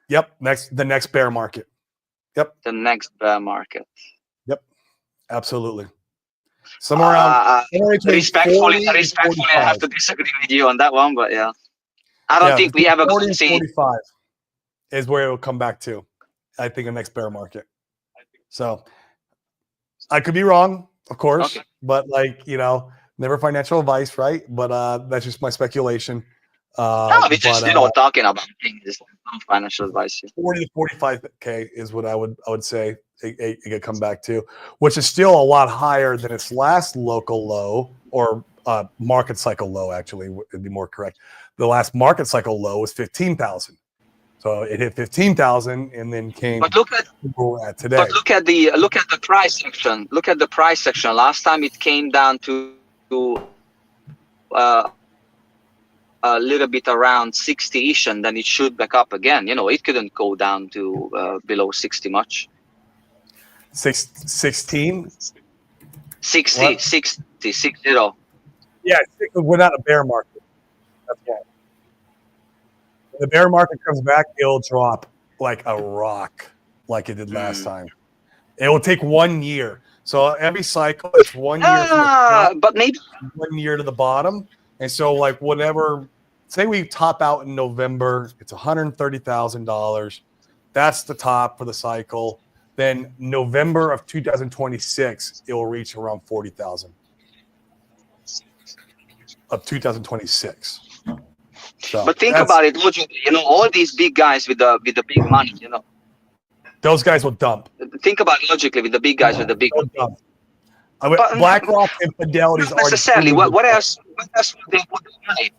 Yep. The next bear market. Yep. The next bear market. Yep. Absolutely. Somewhere around respectfully, I have to disagree with you on that one, but yeah, I don't think we ever going to see 45 is where it will come back to. I think the next bear market. So I could be wrong, of course, but Never financial advice, right? But that's just my speculation. No, we're just talking about things. It's not financial advice. 40 to 45K is what I would say it could come back to, which is still a lot higher than its last local low, or market cycle low. Actually, would be more correct. The last market cycle low was 15,000. So it hit 15,000 and then came. But look at today. But look at the price section. Look at the price section. Last time it came down to a little bit around 60-ish, and then it shoot back up again. It couldn't go down to below 60 much. 16? 60. Yeah, we're not a bear market. That's why. When the bear market comes back, it'll drop like a rock, like it did last time. It will take 1 year. So every cycle is 1 year. But maybe 1 year to the bottom. And so, like, whatever, say we top out in November, it's $130,000. That's the top for the cycle. Then November of 2026, it will reach around 40,000 of 2026. So but think about it logically. All these big guys with the big money. Those guys will dump. Think about it logically with the big guys with the big money. Dump. BlackRock and Fidelity's not necessarily. What else would they put their money?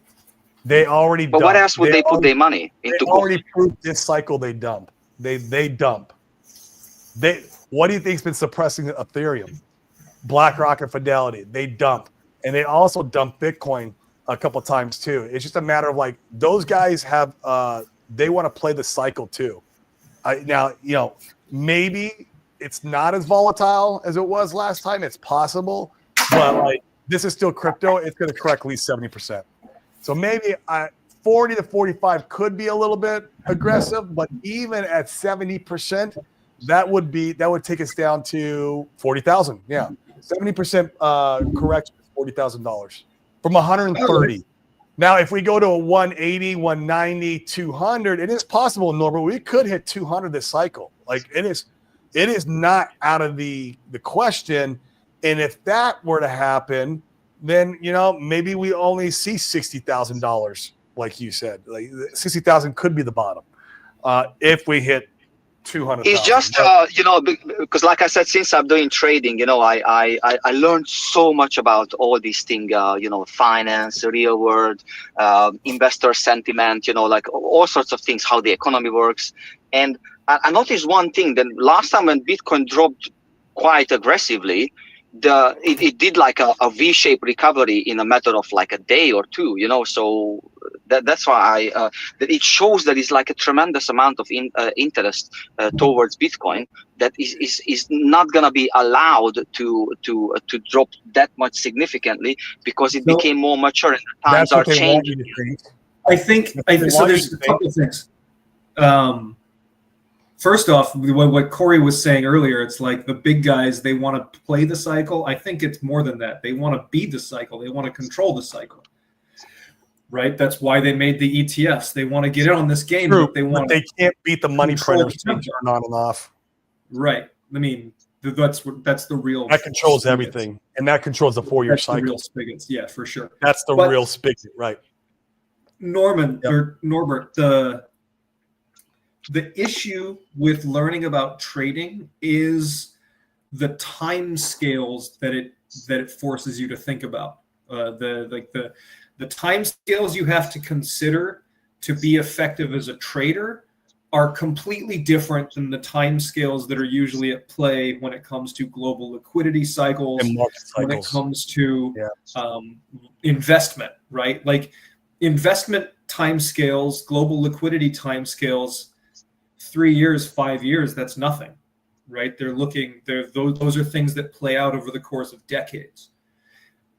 They already. But what else would they put their money into? They already proved this cycle. They dump. They dump. What do you think's been suppressing Ethereum? BlackRock and Fidelity. They dump, and they also dump Bitcoin a couple times too. It's just a matter of like those guys have. They want to play the cycle too. Now maybe it's not as volatile as it was last time. It's possible, but like this is still crypto. It's going to correct at least 70%. So maybe 40 to 45 could be a little bit aggressive, but even at 70%, that would take us down to 40,000. Yeah, 70% correction is $40,000 from 130. Now, if we go to a 180, 190, 200, it is possible, Norbert. We could hit 200 this cycle. Like it is not out of the question. And if that were to happen, then maybe we only see $60,000, like you said. Like 60,000 could be the bottom if we hit 200. It's just because, like I said, since I'm doing trading, I learned so much about all these things. Finance, real world, investor sentiment. Like all sorts of things, how the economy works. And I noticed one thing. Then last time when Bitcoin dropped quite aggressively, it did like a V-shaped recovery in a matter of like a day or two, so that's why that it shows that it's like a tremendous amount of interest towards Bitcoin that is not going to be allowed to drop that much significantly because it became more mature and the times are changing. I think so. There's a couple of things. First off, what Corey was saying earlier, it's like the big guys, they want to play the cycle. I think it's more than that. They want to be the cycle. They want to control the cycle, right? That's why they made the ETFs. They want to get in on this game. True, but they can't beat the money printers to turn on and off. Right. I mean, that's the real. That controls everything, and that controls the 4-year cycle. The real spigots, yeah, for sure. That's the real spigot, right? Norbert, the issue with learning about trading is the time scales that it forces you to think about. The time scales you have to consider to be effective as a trader are completely different than the time scales that are usually at play when it comes to global liquidity cycles, and market cycles. when it comes to investment, right? Like investment time scales, global liquidity time scales, 3 years, 5 years, that's nothing, right? Those are things that play out over the course of decades.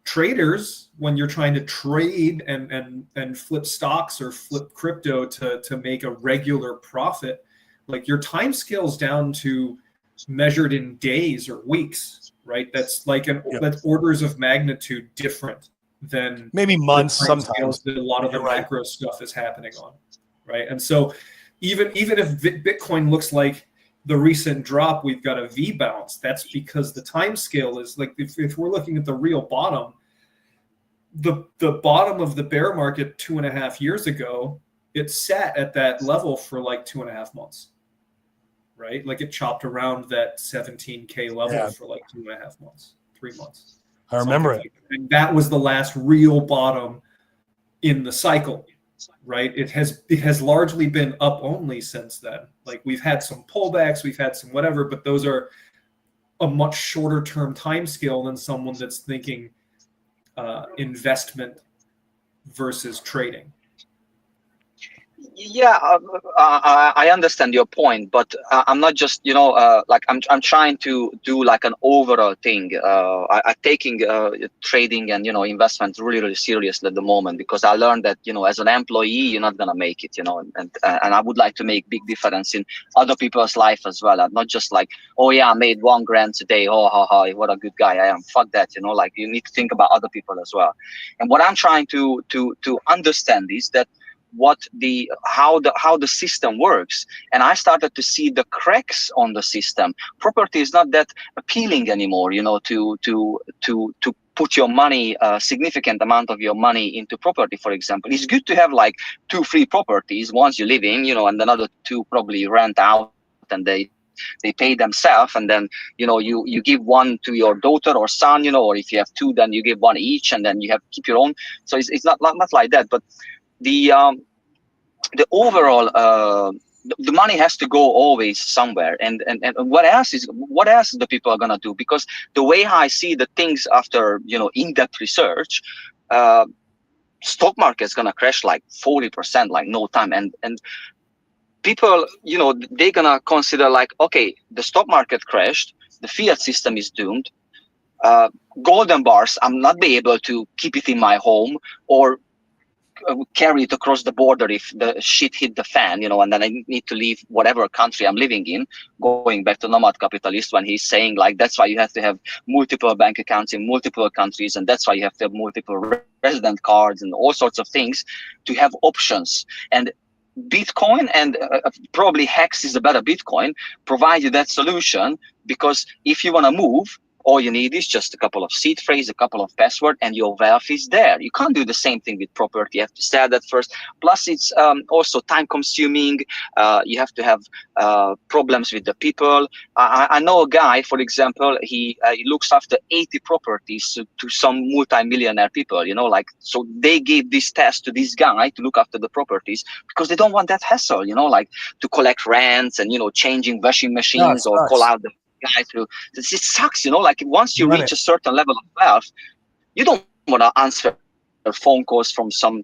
Traders, when you're trying to trade and flip stocks or flip crypto to make a regular profit, like your time scale's down to measured in days or weeks, right? That's like that's orders of magnitude different than maybe months sometimes that a lot of the macro stuff is happening on, right? And so even if Bitcoin looks like the recent drop, we've got a V bounce. That's because the time scale is like, if we're looking at the real bottom, the bottom of the bear market 2.5 years ago, it sat at that level for like 2.5 months, right? Like it chopped around that 17K level for like 2.5 months, 3 months. I remember it. Like that. And that was the last real bottom in the cycle, right? It has largely been up only since then. Like we've had some pullbacks, we've had some whatever, but those are a much shorter term time scale than someone that's thinking investment versus trading. Yeah, I understand your point, but I'm not just, like I'm trying to do like an overall thing. I'm taking trading and, investment really, really seriously at the moment, because I learned that, as an employee, you're not going to make it, and I would like to make big difference in other people's life as well. I'm not just like, oh yeah, I made $1,000 today. Oh, what a good guy I am. Fuck that, like you need to think about other people as well. And what I'm trying to understand is that how the system works, and I started to see the cracks on the system. Property is not that appealing anymore, to put your money, a significant amount of your money into property. For example, it's good to have like 2 free properties, once you live in, and another 2 probably rent out, and they pay themselves, and then you give 1 to your daughter or son, or if you have 2, then you give 1 each, and then you have keep your own. So it's not like that, but the overall the money has to go always somewhere, and what else the people are gonna do? Because the way I see the things after in-depth research, stock market is gonna crash like 40%, like no time, and people they're gonna consider like, okay, the stock market crashed, the fiat system is doomed, golden bars, I'm not be able to keep it in my home or carry it across the border if the shit hit the fan, and then I need to leave whatever country I'm living in. Going back to Nomad Capitalist, when he's saying like, that's why you have to have multiple bank accounts in multiple countries, and that's why you have to have multiple resident cards and all sorts of things to have options. And Bitcoin and probably Hex is a better Bitcoin provide you that solution, because if you want to move, all you need is just a couple of seed phrases, a couple of passwords, and your wealth is there. You can't do the same thing with property. You have to sell that first. Plus, it's also time consuming. You have to have problems with the people. I know a guy, for example, he looks after 80 properties to some multi-millionaire people, so they gave this task to this guy to look after the properties because they don't want that hassle, like to collect rents and, changing washing machines or call out the guy through. It sucks, like once you reach a certain level of wealth, you don't want to answer phone calls from some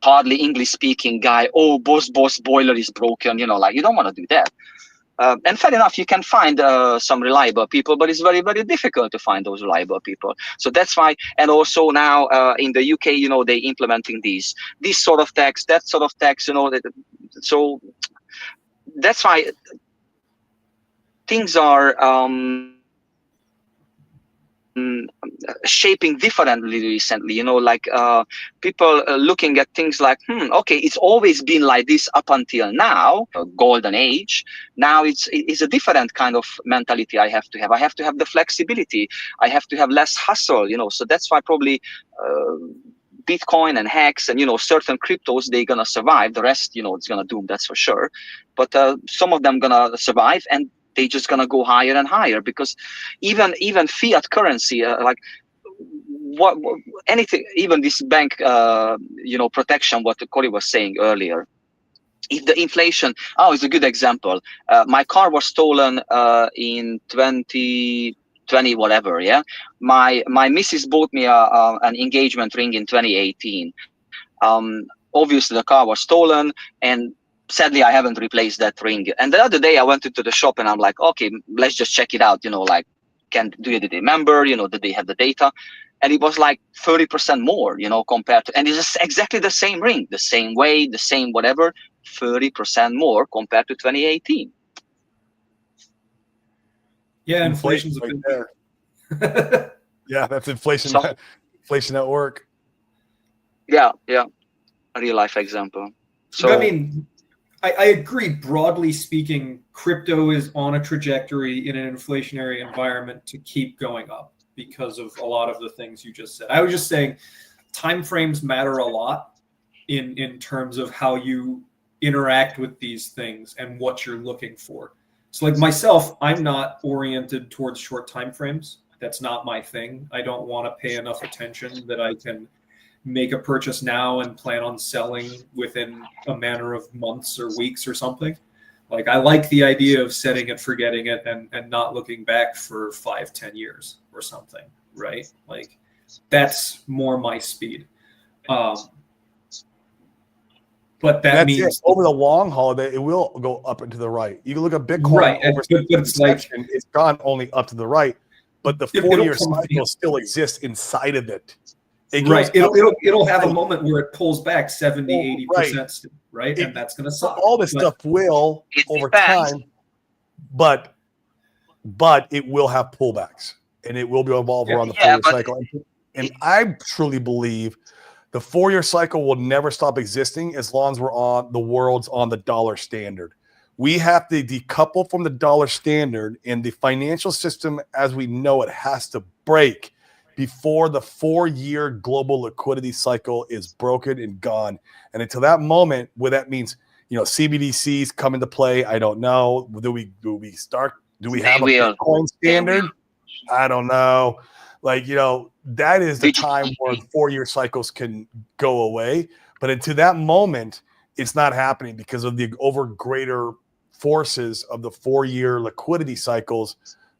hardly English speaking guy. Oh, boss, boiler is broken. Like you don't want to do that. And fair enough, you can find some reliable people, but it's very, very difficult to find those reliable people. So that's why, and also now in the UK, they implementing this sort of tax, that sort of tax, so that's why things are shaping differently recently, like people looking at things like, okay, it's always been like this up until now, a golden age. Now it's a different kind of mentality I have to have the flexibility, I have to have less hustle, so that's why probably Bitcoin and Hex and certain cryptos, they're gonna survive. The rest, it's gonna doom, that's for sure. But some of them gonna survive, and they just gonna go higher and higher, because even fiat currency, like what anything, even this bank protection, what Cory was saying earlier. If the inflation, it's a good example. My car was stolen in 2020, whatever. Yeah, my missus bought me an engagement ring in 2018. Obviously the car was stolen, and sadly I haven't replaced that ring. And the other day I went into the shop and I'm like, okay, let's just check it out. Like, do you remember? Did they have the data? And it was like 30% more, compared to, and it's exactly the same ring, the same weight, the same whatever, 30% more compared to 2018. Yeah, inflation's right there. Yeah, that's inflation. So, inflation at work. Yeah, a real life example. So I mean, I agree. Broadly speaking, crypto is on a trajectory in an inflationary environment to keep going up. because of a lot of the things you just said. I was just saying timeframes matter a lot in terms of how you interact with these things and what you're looking for. So like myself, I'm not oriented towards short time frames. That's not my thing. I don't want to pay enough attention that I can make a purchase now and plan on selling within a matter of months or weeks or something. Like I like the idea of setting it, forgetting it, and not looking back for 5-10 years or something, right? Like that's more my speed. But that means over the long haul, it will go up and to the right. You can look at Bitcoin, right? But it's like it's gone only up to the right, but the 4-year cycle still exists inside of it. Right. It'll have a moment where it pulls back 70-80%, right? And that's going to suck. All this stuff will over time, but it will have pullbacks, and it will be evolve around the 4-year cycle. And I truly believe the 4-year cycle will never stop existing as long as the world's on the dollar standard. We have to decouple from the dollar standard, and the financial system as we know it has to break before the 4-year global liquidity cycle is broken and gone. And until that moment, what that means, CBDCs come into play. I don't know. Do we have a Bitcoin standard? I don't know. That is the time where 4-year cycles can go away. But until that moment, it's not happening because of the greater forces of the 4-year liquidity cycles.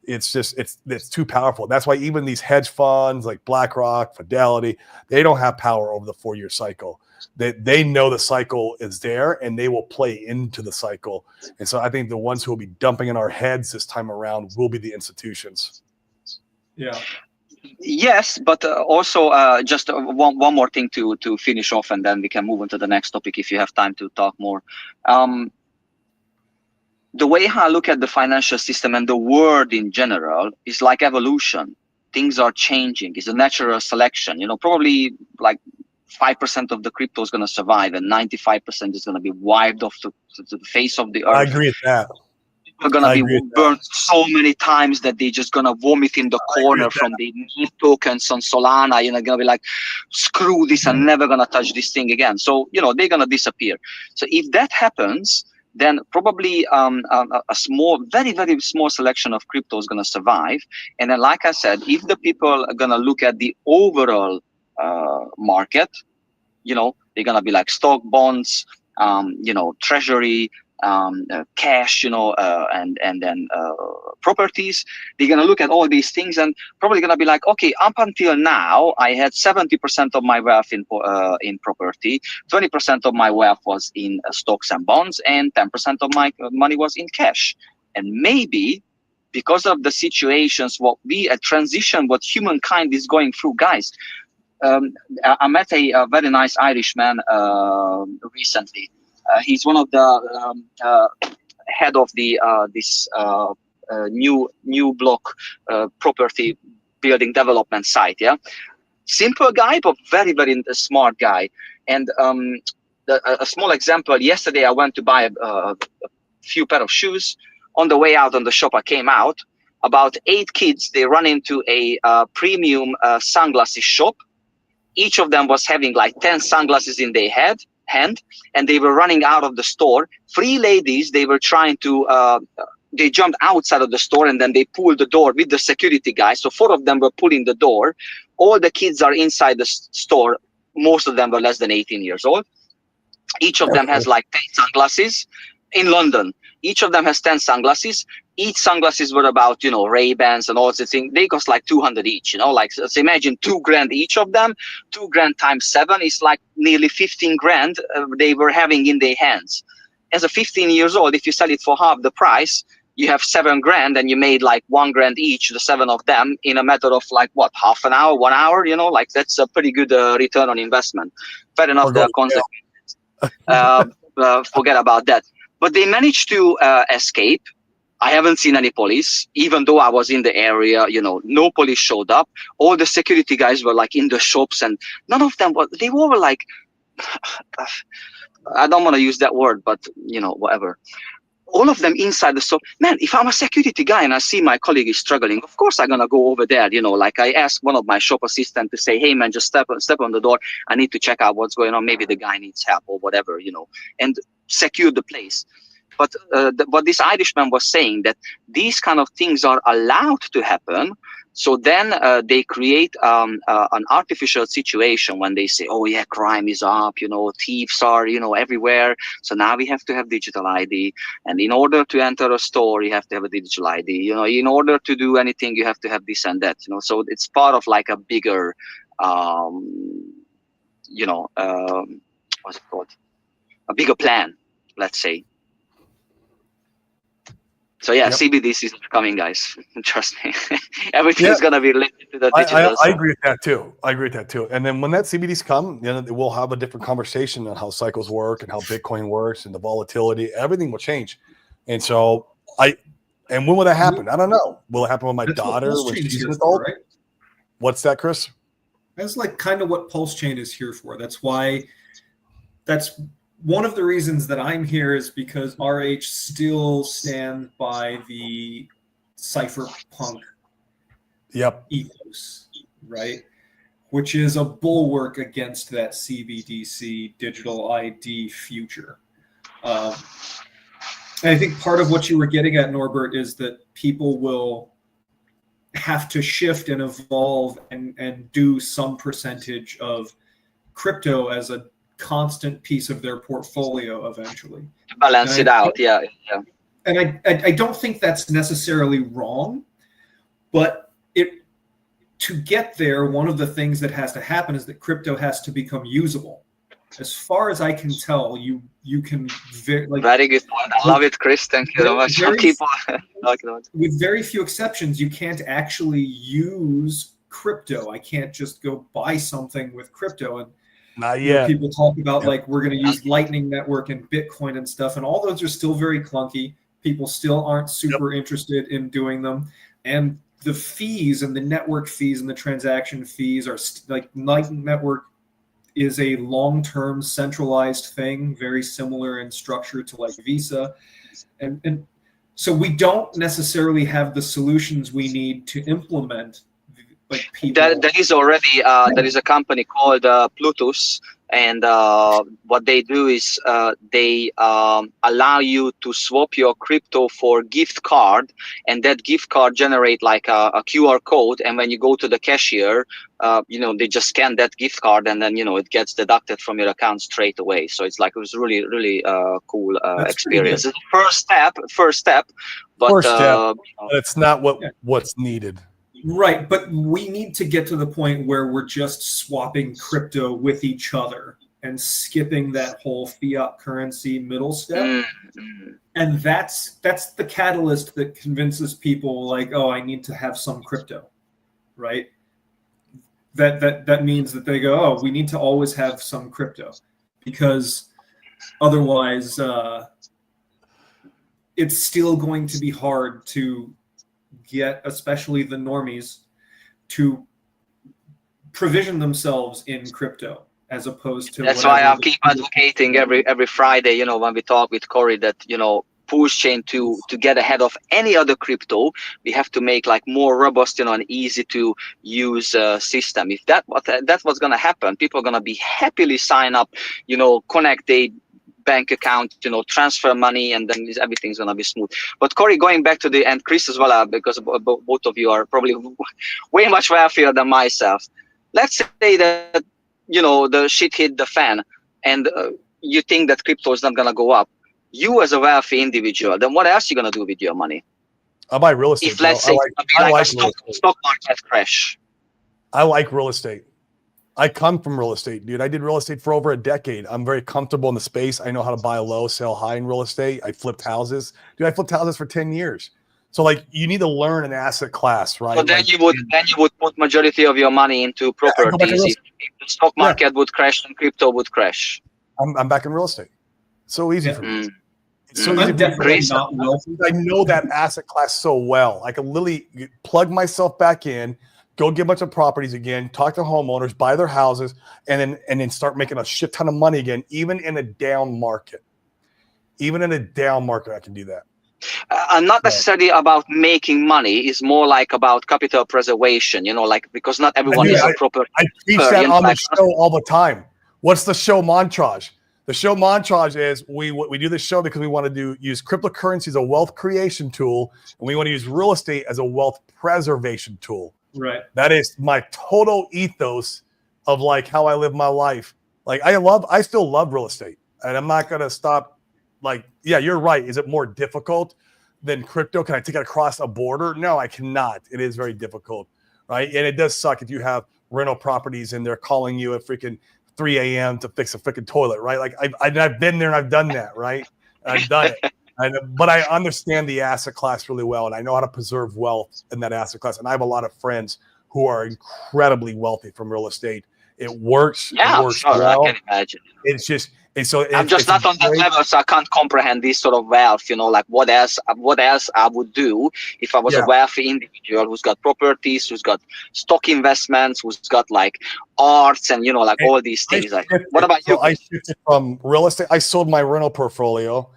It's too powerful. That's why even these hedge funds like BlackRock, Fidelity, they don't have power over the 4-year cycle. They know the cycle is there and they will play into the cycle. And so I think the ones who will be dumping in our heads this time around will be the institutions. Yeah. Yes, but also just one more thing to finish off, and then we can move on to the next topic if you have time to talk more. The way I look at the financial system and the world in general is like evolution. Things are changing. It's a natural selection. Probably like 5% of the crypto is going to survive and 95% is going to be wiped off to the face of the earth. I agree with that. Are going to be burned so many times that they're just going to vomit in the corner from the tokens on Solana. Going to be like, screw this, I'm never going to touch this thing again. So, they're going to disappear. So if that happens, then probably a small, very, very small selection of crypto is going to survive. And then, like I said, if the people are going to look at the overall market, they're going to be like stock, bonds, treasury, cash, and then properties. They're going to look at all these things and probably going to be like, okay, up until now, I had 70% of my wealth in property, 20% of my wealth was in stocks and bonds, and 10% of my money was in cash. And maybe because of the situations, what humankind is going through, guys. I met a very nice Irishman recently. He's one of the head of the this new block property building development site. Yeah, simple guy, but very, very smart guy. And a small example. Yesterday, I went to buy a few pair of shoes. On the way out on the shop, I came out. About 8 kids. They run into a premium sunglasses shop. Each of them was having like 10 sunglasses in their hand, and they were running out of the store. 3 ladies, they were trying to, they jumped outside of the store and then they pulled the door with the security guys. So 4 of them were pulling the door. All the kids are inside the store. Most of them were less than 18 years old. Each of them has like 10 sunglasses in London. Each of them has 10 sunglasses. Each sunglasses were about, Ray-Bans and all sorts of things. They cost like 200 each, so imagine $2,000 each of them. $2,000 times 7 is like nearly 15 grand they were having in their hands. As a 15 years old, if you sell it for half the price, you have 7 grand and you made like 1 grand each, the 7 of them, in a matter of like what, half an hour, 1 hour, that's a pretty good return on investment. Fair enough, there are consequences. Forget about that. But they managed to escape. I haven't seen any police, even though I was in the area, no police showed up. All the security guys were like in the shops and none of them they were like, I don't want to use that word, but whatever. all of them inside the store. Man, if I'm a security guy and I see my colleague is struggling, of course I'm gonna go over there. Like I ask one of my shop assistants to say, "Hey man, just step on the door. I need to check out what's going on. Maybe the guy needs help or whatever, and secure the place." But what this Irishman was saying, that these kind of things are allowed to happen. So then they create an artificial situation when they say, "Oh yeah, crime is up, thieves are, everywhere. So now we have to have digital ID. And in order to enter a store, you have to have a digital ID. In order to do anything, you have to have this and that. So it's part of like a bigger, what's it called? A bigger plan, let's say. So yeah, Yep. CBDC is coming, guys. Trust me. Everything's gonna be related to the digital. I agree with that too. And then when that CBDCs come, we'll have a different conversation on how cycles work and how Bitcoin works and the volatility. Everything will change. And so when will that happen? I don't know. Will it happen with my daughter when she's an adult? Right? What's that, Chris? That's like kind of what Pulse Chain is here for. That's one of the reasons that I'm here, is because RH still stand by the cypherpunk ethos, right? Which is a bulwark against that CBDC digital ID future. And I think part of what you were getting at, Norbert, is that people will have to shift and evolve and do some percentage of crypto as a constant piece of their portfolio eventually. To balance it out, yeah. And I don't think that's necessarily wrong, but to get there, one of the things that has to happen is that crypto has to become usable. As far as I can tell, you can very good point. I love it, Chris. Thank you very much. With very few exceptions, you can't actually use crypto. I can't just go buy something with crypto. And not yet. People talk about like we're going to use Lightning Network and Bitcoin and stuff, and all those are still very clunky. People still aren't super interested in doing them, and the fees and the network fees and the transaction fees are like Lightning Network is a long-term centralized thing, very similar in structure to like Visa, and so we don't necessarily have the solutions we need to implement. Like there is already there is a company called Plutus, and what they do is they allow you to swap your crypto for gift card, and that gift card generate like a QR code, and when you go to the cashier, they just scan that gift card, and then it gets deducted from your account straight away. So it's like it was really really cool experience. It's the first step, but it's not what's needed. Right, but we need to get to the point where we're just swapping crypto with each other and skipping that whole fiat currency middle step. And that's the catalyst that convinces people like, oh, I need to have some crypto, right? That means that they go, oh, we need to always have some crypto, because otherwise it's still going to be hard to get especially the normies to provision themselves in crypto as opposed to. That's why I keep advocating every Friday, when we talk with Corey, that Pulse Chain to get ahead of any other crypto, we have to make like more robust, an easy to use system. If that's what's gonna happen, people are gonna be happily sign up, connect a bank account, transfer money, and then everything's gonna be smooth. But Corey, going back to and Chris as well, because both of you are probably way much wealthier than myself. Let's say that the shit hit the fan, and you think that crypto is not gonna go up. You as a wealthy individual, then what else are you gonna do with your money? I'll buy real estate. If let's say a stock market crash. I like real estate. I come from real estate, dude. I did real estate for over a decade. I'm very comfortable in the space. I know how to buy low, sell high in real estate. I flipped houses. Dude, I flipped houses for 10 years. So like you need to learn an asset class, right? So then you would put majority of your money into properties. If the stock market would crash and crypto would crash. I'm back in real estate. So easy for me. It's so easy. I'm definitely not wealthy. I know that asset class so well. I can literally plug myself back in, go get a bunch of properties again, talk to homeowners, buy their houses, and then start making a shit ton of money again, even in a down market. Even in a down market, I can do that. Not necessarily about making money. It's more like about capital preservation, like, because not everyone is a proper. I teach that on the show all the time. What's the show montage? The show montage is we do this show because we want to use cryptocurrency as a wealth creation tool, and we want to use real estate as a wealth preservation tool. Right. That is my total ethos of like how I live my life. Like I still love real estate, and I'm not gonna stop. Like, yeah, you're right. Is it more difficult than crypto? Can I take it across a border? No, I cannot. It is very difficult, right? And it does suck if you have rental properties and they're calling you at freaking 3 a.m. to fix a freaking toilet, right? Like I've been there and I've done that, right? I've done it. But I understand the asset class really well, and I know how to preserve wealth in that asset class. And I have a lot of friends who are incredibly wealthy from real estate. It works. Yeah, it works sure. well. I can imagine. It's just, and so I'm just not on that level, so I can't comprehend this sort of wealth. Like what else I would do if I was a wealthy individual who's got properties, who's got stock investments, who's got like arts and like all these things. Like, what about you? I shifted from real estate. I sold my rental portfolio,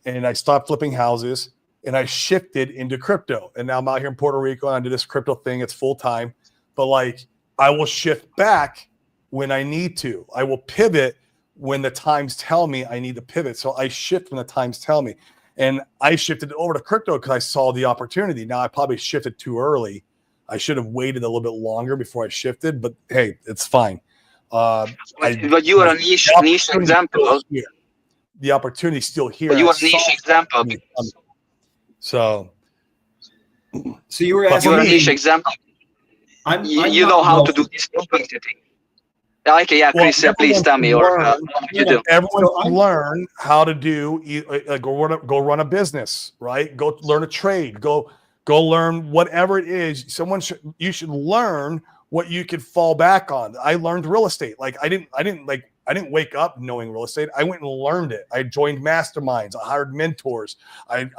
and I stopped flipping houses, and I shifted into crypto. And now I'm out here in Puerto Rico, and I do this crypto thing. It's full time, but like I will shift back when I need to. I will pivot when the times tell me I need to pivot. So I shift when the times tell me. And I shifted over to crypto because I saw the opportunity. Now I probably shifted too early. I should have waited a little bit longer before I shifted, but hey, it's fine. But you are a niche example. The opportunity is still here. But you are a niche example. So you were asking you're a niche example. You know how to do this complexity. Okay, yeah, Chris, please tell me what you do. Everyone can learn how to do. Go run a business, right? Go learn a trade. Go learn whatever it is. You should learn what you could fall back on. I learned real estate. Like I didn't wake up knowing real estate. I went and learned it. I joined masterminds. I hired mentors. I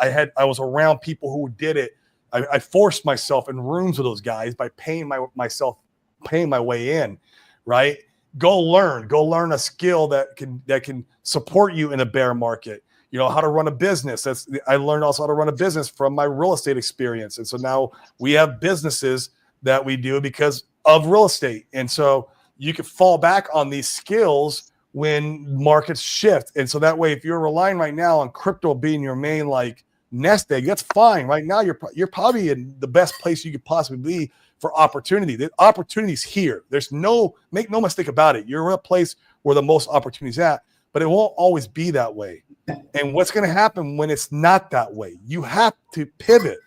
was around people who did it. I forced myself in rooms with those guys by paying my way in, right? Go learn a skill that can support you in a bear market. How to run a business. I learned also how to run a business from my real estate experience. And so now we have businesses that we do because of real estate. And so you can fall back on these skills when markets shift. And so that way, if you're relying right now on crypto being your main like nest egg, that's fine. Right now, you're probably in the best place you could possibly be for opportunity. The opportunity's here. Make no mistake about it. You're in a place where the most opportunity's at, but it won't always be that way. And what's going to happen when it's not that way? You have to pivot.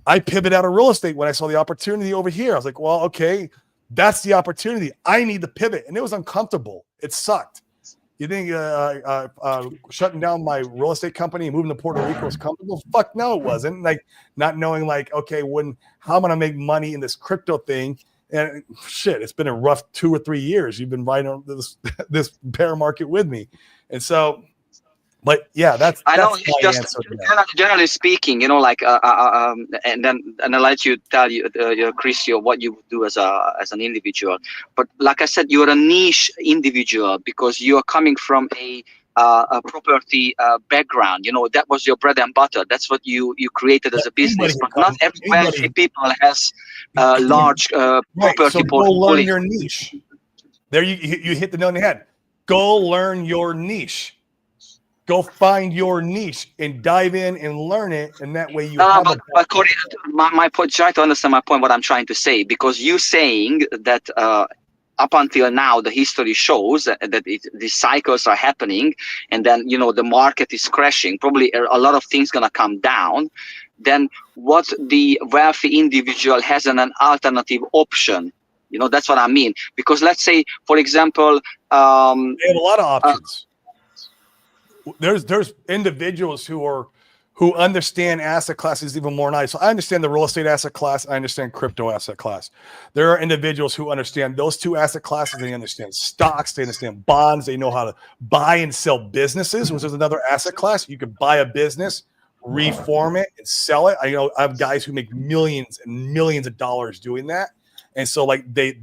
I pivoted out of real estate when I saw the opportunity over here. I was like, well, okay, that's the opportunity. I need to pivot. And it was uncomfortable. It sucked. You think shutting down my real estate company and moving to Puerto Rico was comfortable? Fuck no, it wasn't. Like not knowing like, okay, how am I gonna make money in this crypto thing? And shit, it's been a rough 2 or 3 years. You've been riding on this bear market with me. And so, but yeah, that's just generally speaking, and then I'll let you tell Chris, what you would do as an individual. But like I said, you're a niche individual because you are coming from a property background. That was your bread and butter. That's what you created as a business. But not every wealthy people has large property so portfolio. Go learn your niche. There you hit the nail on the head. Go learn your niche. Go find your niche and dive in and learn it, and that way you. But Corey, my point. Try to understand my point. What I'm trying to say, because you saying that up until now, the history shows that these cycles are happening, and then the market is crashing. Probably a lot of things gonna come down. Then what the wealthy individual has an alternative option. That's what I mean. Because let's say, for example, they have a lot of options. There's individuals who understand asset classes even more than I. So I understand the real estate asset class. I understand crypto asset class. There are individuals who understand those two asset classes. They understand stocks. They understand bonds. They know how to buy and sell businesses, which is another asset class. You could buy a business, reform it, and sell it. I have guys who make millions and millions of dollars doing that. And so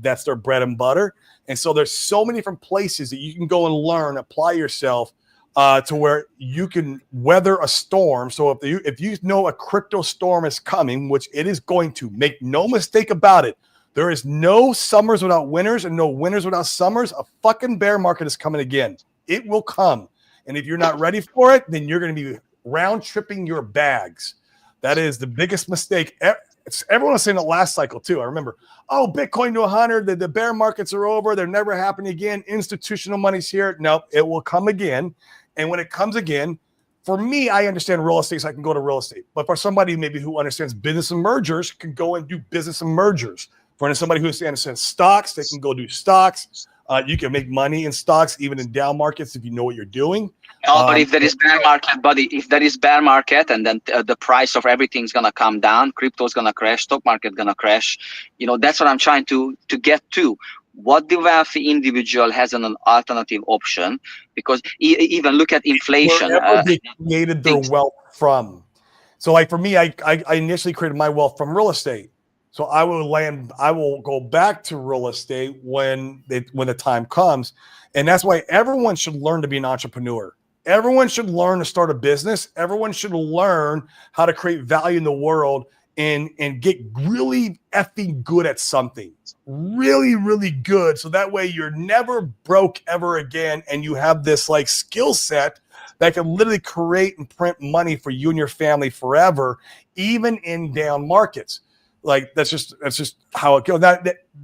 that's their bread and butter. And so there's so many different places that you can go and learn, apply yourself. to where you can weather a storm. So if you know a crypto storm is coming, which it is going to, make no mistake about it, there is no summers without winters and no winters without summers. A fucking bear market is coming again. It will come. And if you're not ready for it, then you're going to be round tripping your bags. That is the biggest mistake. Everyone was saying the last cycle too. I remember, oh, Bitcoin to 100, the bear markets are over. They're never happening again. Institutional money's here. No, it will come again. And when it comes again, for me, I understand real estate, so I can go to real estate. But for somebody maybe who understands business and mergers, can go and do business and mergers. For instance, somebody who understands stocks, they can go do stocks. You can make money in stocks, even in down markets, if you know what you're doing. No, but if there is bear market, buddy, if there is bear market and then the price of everything's gonna come down, crypto's gonna crash, stock market gonna crash. That's what I'm trying to get to. What the wealthy individual has an alternative option, because even look at inflation. Wherever they created their wealth from. So, like for me, I initially created my wealth from real estate. So I will go back to real estate when the time comes. And that's why everyone should learn to be an entrepreneur. Everyone should learn to start a business. Everyone should learn how to create value in the world and get really effing good at something. Really, really good. So that way you're never broke ever again. And you have this like skill set that can literally create and print money for you and your family forever, even in down markets. Like that's just how it goes.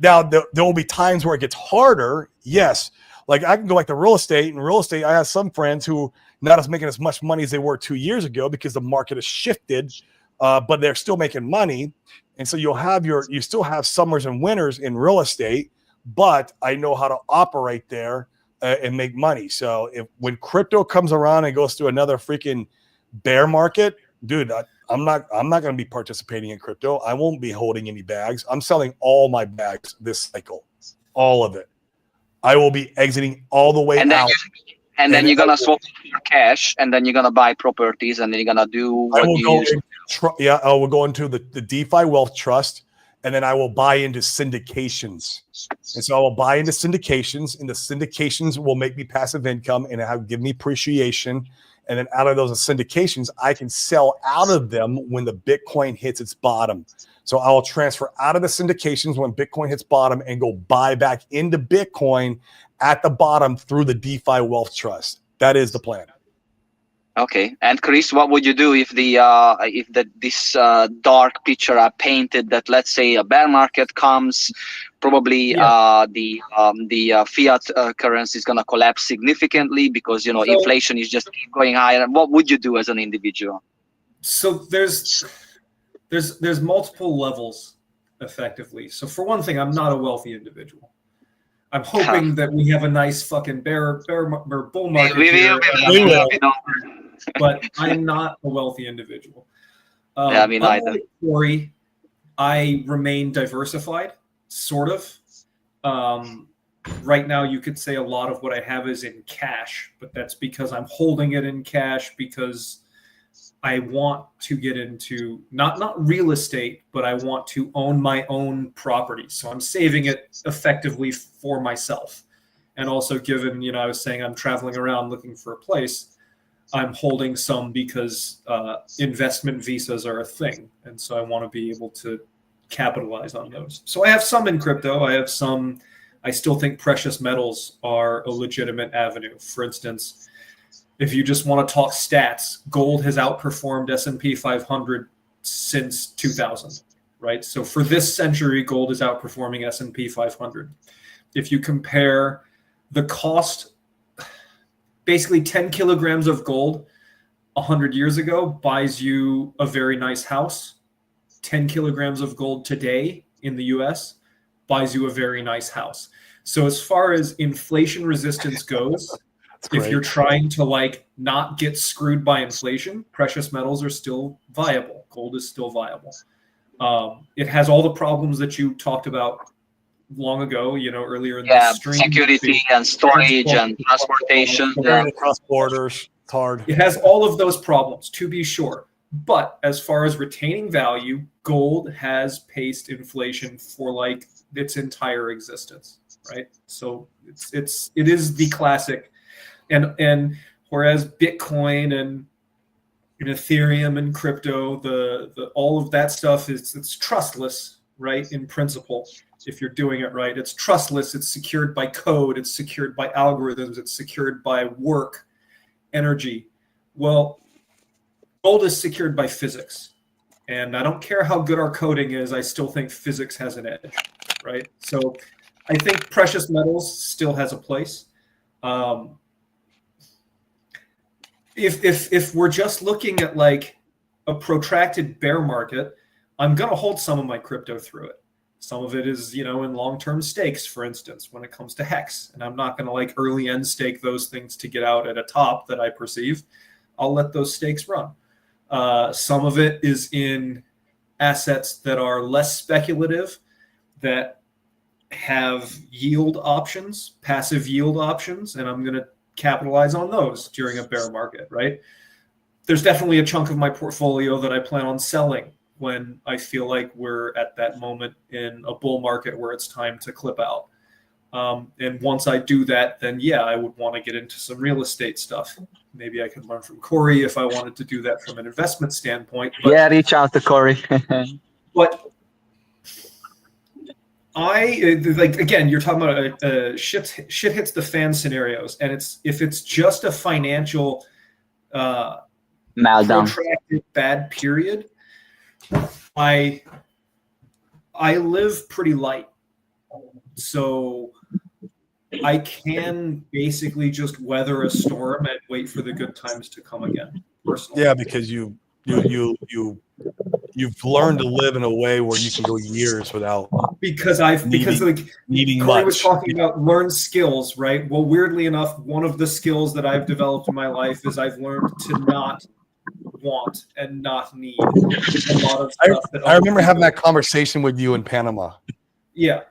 Now there will be times where it gets harder. Yes. Like I can go back to real estate. In real estate, I have some friends who not as making as much money as they were 2 years ago because the market has shifted, but they're still making money. And so you still have summers and winters in real estate, but I know how to operate there and make money. So when crypto comes around and goes through another freaking bear market, dude, I'm not going to be participating in crypto. I won't be holding any bags. I'm selling all my bags this cycle, all of it. I will be exiting all the way out. And then you're going to swap it for cash, and then you're going to buy properties, and then you're going to do what you use. I will go into the DeFi Wealth Trust, and then I will buy into syndications. And so I will buy into syndications, and the syndications will make me passive income and give me appreciation. And then out of those syndications, I can sell out of them when the Bitcoin hits its bottom. So I will transfer out of the syndications when Bitcoin hits bottom and go buy back into Bitcoin at the bottom through the DeFi Wealth Trust. That is the plan. Okay. And Chris, what would you do if this dark picture I painted, that let's say a bear market comes, probably the fiat currency is going to collapse significantly because inflation is just keep going higher. What would you do as an individual? So there's multiple levels, effectively. So for one thing, I'm not a wealthy individual. I'm hoping that we have a nice fucking bear bull market here. But I'm not a wealthy individual. Yeah, I mean, Corey, I remain diversified, sort of. Right now, you could say a lot of what I have is in cash, but that's because I'm holding it in cash because I want to get into not real estate, but I want to own my own property. So I'm saving it effectively for myself. And also given, I was saying I'm traveling around looking for a place, I'm holding some because investment visas are a thing. And so I want to be able to capitalize on those. So I have some in crypto. I still think precious metals are a legitimate avenue. For instance, if you just want to talk stats, gold has outperformed S&P 500 since 2000, right? So for this century, gold is outperforming S&P 500. If you compare the cost, basically 10 kilograms of gold 100 years ago buys you a very nice house. 10 kilograms of gold today in the US buys you a very nice house. So as far as inflation resistance goes, if you're trying to not get screwed by inflation, precious metals are still viable. Gold is still viable. It has all the problems that you talked about long ago, earlier in the stream. Security and storage and transportation. Cross borders, it's hard. It has all of those problems, to be sure. But as far as retaining value, gold has paced inflation for its entire existence, right? So it is the classic. And Whereas Bitcoin and Ethereum and crypto, the all of that stuff it's trustless, right? In principle, if you're doing it right, it's trustless. It's secured by code. It's secured by algorithms. It's secured by work, energy. Well, gold is secured by physics, and I don't care how good our coding is. I still think physics has an edge, right? So, I think precious metals still has a place. If we're just looking at like a protracted bear market, I'm going to hold some of my crypto through it. Some of it is, in long-term stakes, for instance, when it comes to HEX. And I'm not going to like early end stake those things to get out at a top that I perceive. I'll let those stakes run. Some of it is in assets that are less speculative, that have yield options, passive yield options, and I'm going to capitalize on those during a bear market, right? There's definitely a chunk of my portfolio that I plan on selling when I feel like we're at that moment in a bull market where it's time to clip out. And once I do that, then yeah, I would want to get into some real estate stuff. Maybe I could learn from Corey if I wanted to do that from an investment standpoint. But, yeah, reach out to Corey. but again, you're talking about shit hits the fan scenarios, and if it's just a financial meltdown, protracted bad period, I live pretty light, so I can basically just weather a storm and wait for the good times to come again. Personally. Yeah, because you've learned to live in a way where you can go years without needing Corey much. was talking about learned skills, right? Well, weirdly enough, one of the skills that I've developed in my life is I've learned to not want and not need a lot of stuff. I remember having that conversation with you in Panama. Yeah.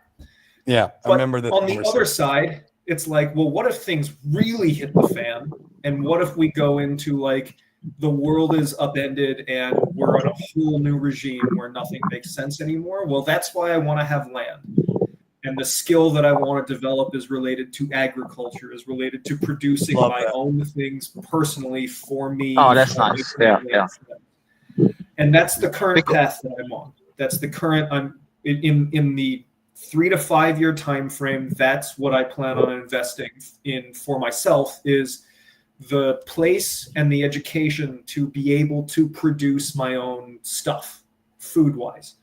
Yeah, but I remember that. On the other side, it's like, well, what if things really hit the fan? And what if we go into like the world is upended and we're on a whole new regime where nothing makes sense anymore? Well, that's why I want to have land. And the skill that I want to develop is related to agriculture, is related to producing my own things personally for me. Oh, that's nice. Yeah. And that's the current path that I'm on. That's the current, I'm in the 3 to 5 year time frame. That's what I plan on investing in for myself, is the place and the education to be able to produce my own stuff food wise.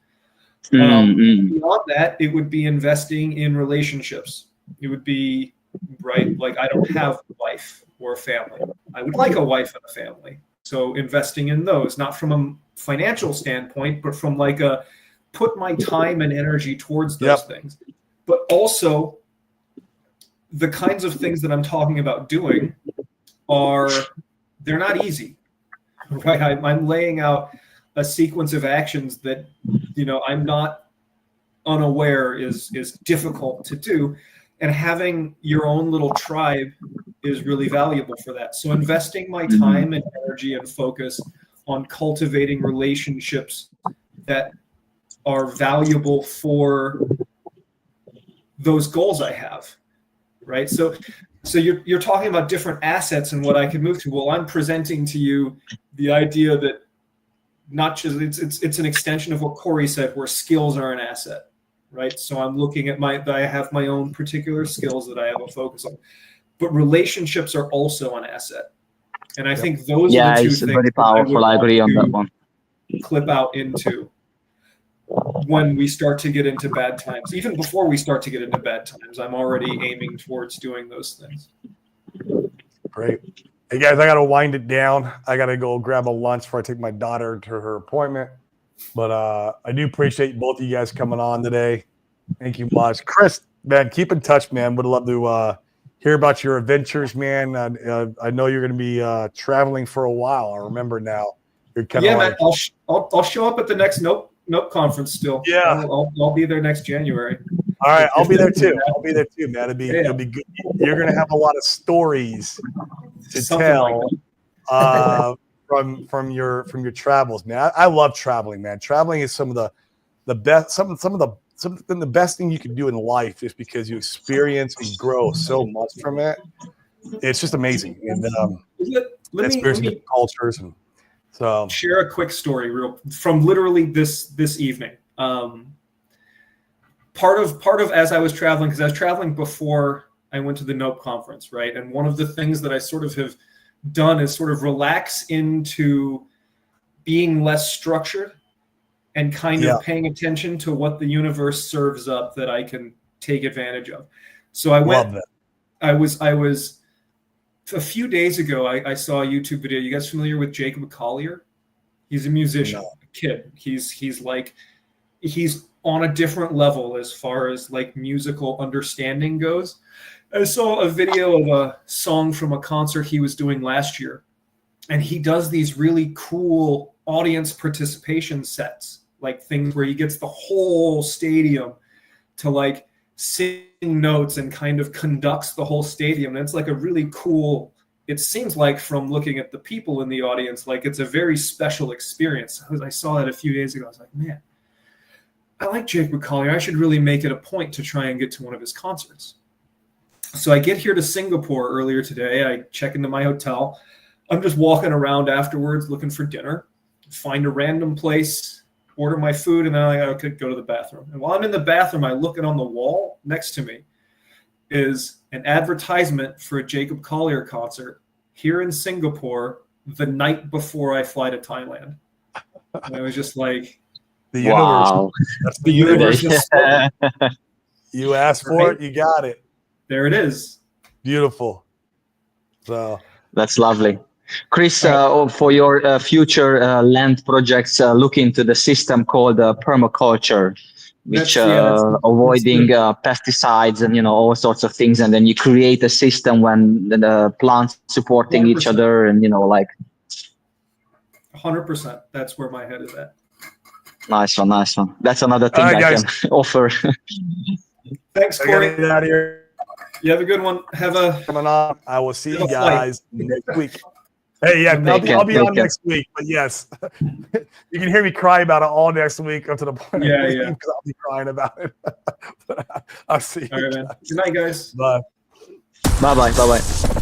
Beyond that, it would be investing in relationships. It would be, right, like I don't have a wife or a family. I would like a wife and a family. So investing in those, not from a financial standpoint, but from like a put my time and energy towards those things. But also the kinds of things that I'm talking about doing they're not easy, right? I'm laying out a sequence of actions that, I'm not unaware is difficult to do. And having your own little tribe is really valuable for that. So investing my time and energy and focus on cultivating relationships that are valuable for those goals I have, right? So you're talking about different assets and what I can move to. Well, I'm presenting to you the idea that not just it's an extension of what Corey said, where skills are an asset, right? So I'm looking at I have my own particular skills that I have a focus on, but relationships are also an asset, and I think those are the two things. Very powerful. I agree on that one. Clip out into when we start to get into bad times. Even before we start to get into bad times, I'm already aiming towards doing those things. Great. Hey guys, I got to wind it down. I got to go grab a lunch before I take my daughter to her appointment. But I do appreciate both of you guys coming on today. Thank you much. Chris, man, keep in touch, man. Would love to hear about your adventures, man. I know you're going to be traveling for a while. I remember now. You're kind of man, I'll show up at the next Nope conference still. Yeah. I'll be there next January. All right, I'll be there too. Man. It'll be good. You're gonna have a lot of stories to tell from your travels, man. I love traveling, man. Traveling is some of the best, the best thing you can do in life, just because you experience and grow so much from it. It's just amazing. And let me cultures, and so share a quick story from literally this evening. Part of as I was traveling, because I was traveling before I went to the NOPE conference, right? And one of the things that I sort of have done is sort of relax into being less structured and kind of paying attention to what the universe serves up that I can take advantage of. So I went. Love that. I was a few days ago. I saw a YouTube video. You guys familiar with Jacob Collier? He's a musician, a kid. He's on a different level as far as like musical understanding goes. I saw a video of a song from a concert he was doing last year, and he does these really cool audience participation sets, like things where he gets the whole stadium to like sing notes and kind of conducts the whole stadium. And it's like a really cool, it seems like from looking at the people in the audience, like it's a very special experience. I saw that a few days ago. I was like, man, I like Jacob Collier. I should really make it a point to try and get to one of his concerts. So I get here to Singapore earlier today. I check into my hotel. I'm just walking around afterwards looking for dinner, find a random place, order my food, and then I could go to the bathroom. And while I'm in the bathroom, I look, and on the wall next to me is an advertisement for a Jacob Collier concert here in Singapore the night before I fly to Thailand. And I was just like, the universe. Wow. That's the universe just you asked for it, you got it. There it is. Beautiful. So That's lovely. Chris, for your future land projects, look into the system called permaculture, which avoiding pesticides and all sorts of things, and then you create a system when the plants supporting 100%. Each other, and like 100%. That's where my head is at. Nice one. That's another thing I can offer. Thanks, Corey. Get out of here. You have a good one. Coming on. I will see you guys next week. Hey, yeah, I'll be on next week. But yes, you can hear me cry about it all next week up to the point. Because I'll be crying about it. But I'll see you. All right, man. Good night, guys. Bye. Bye.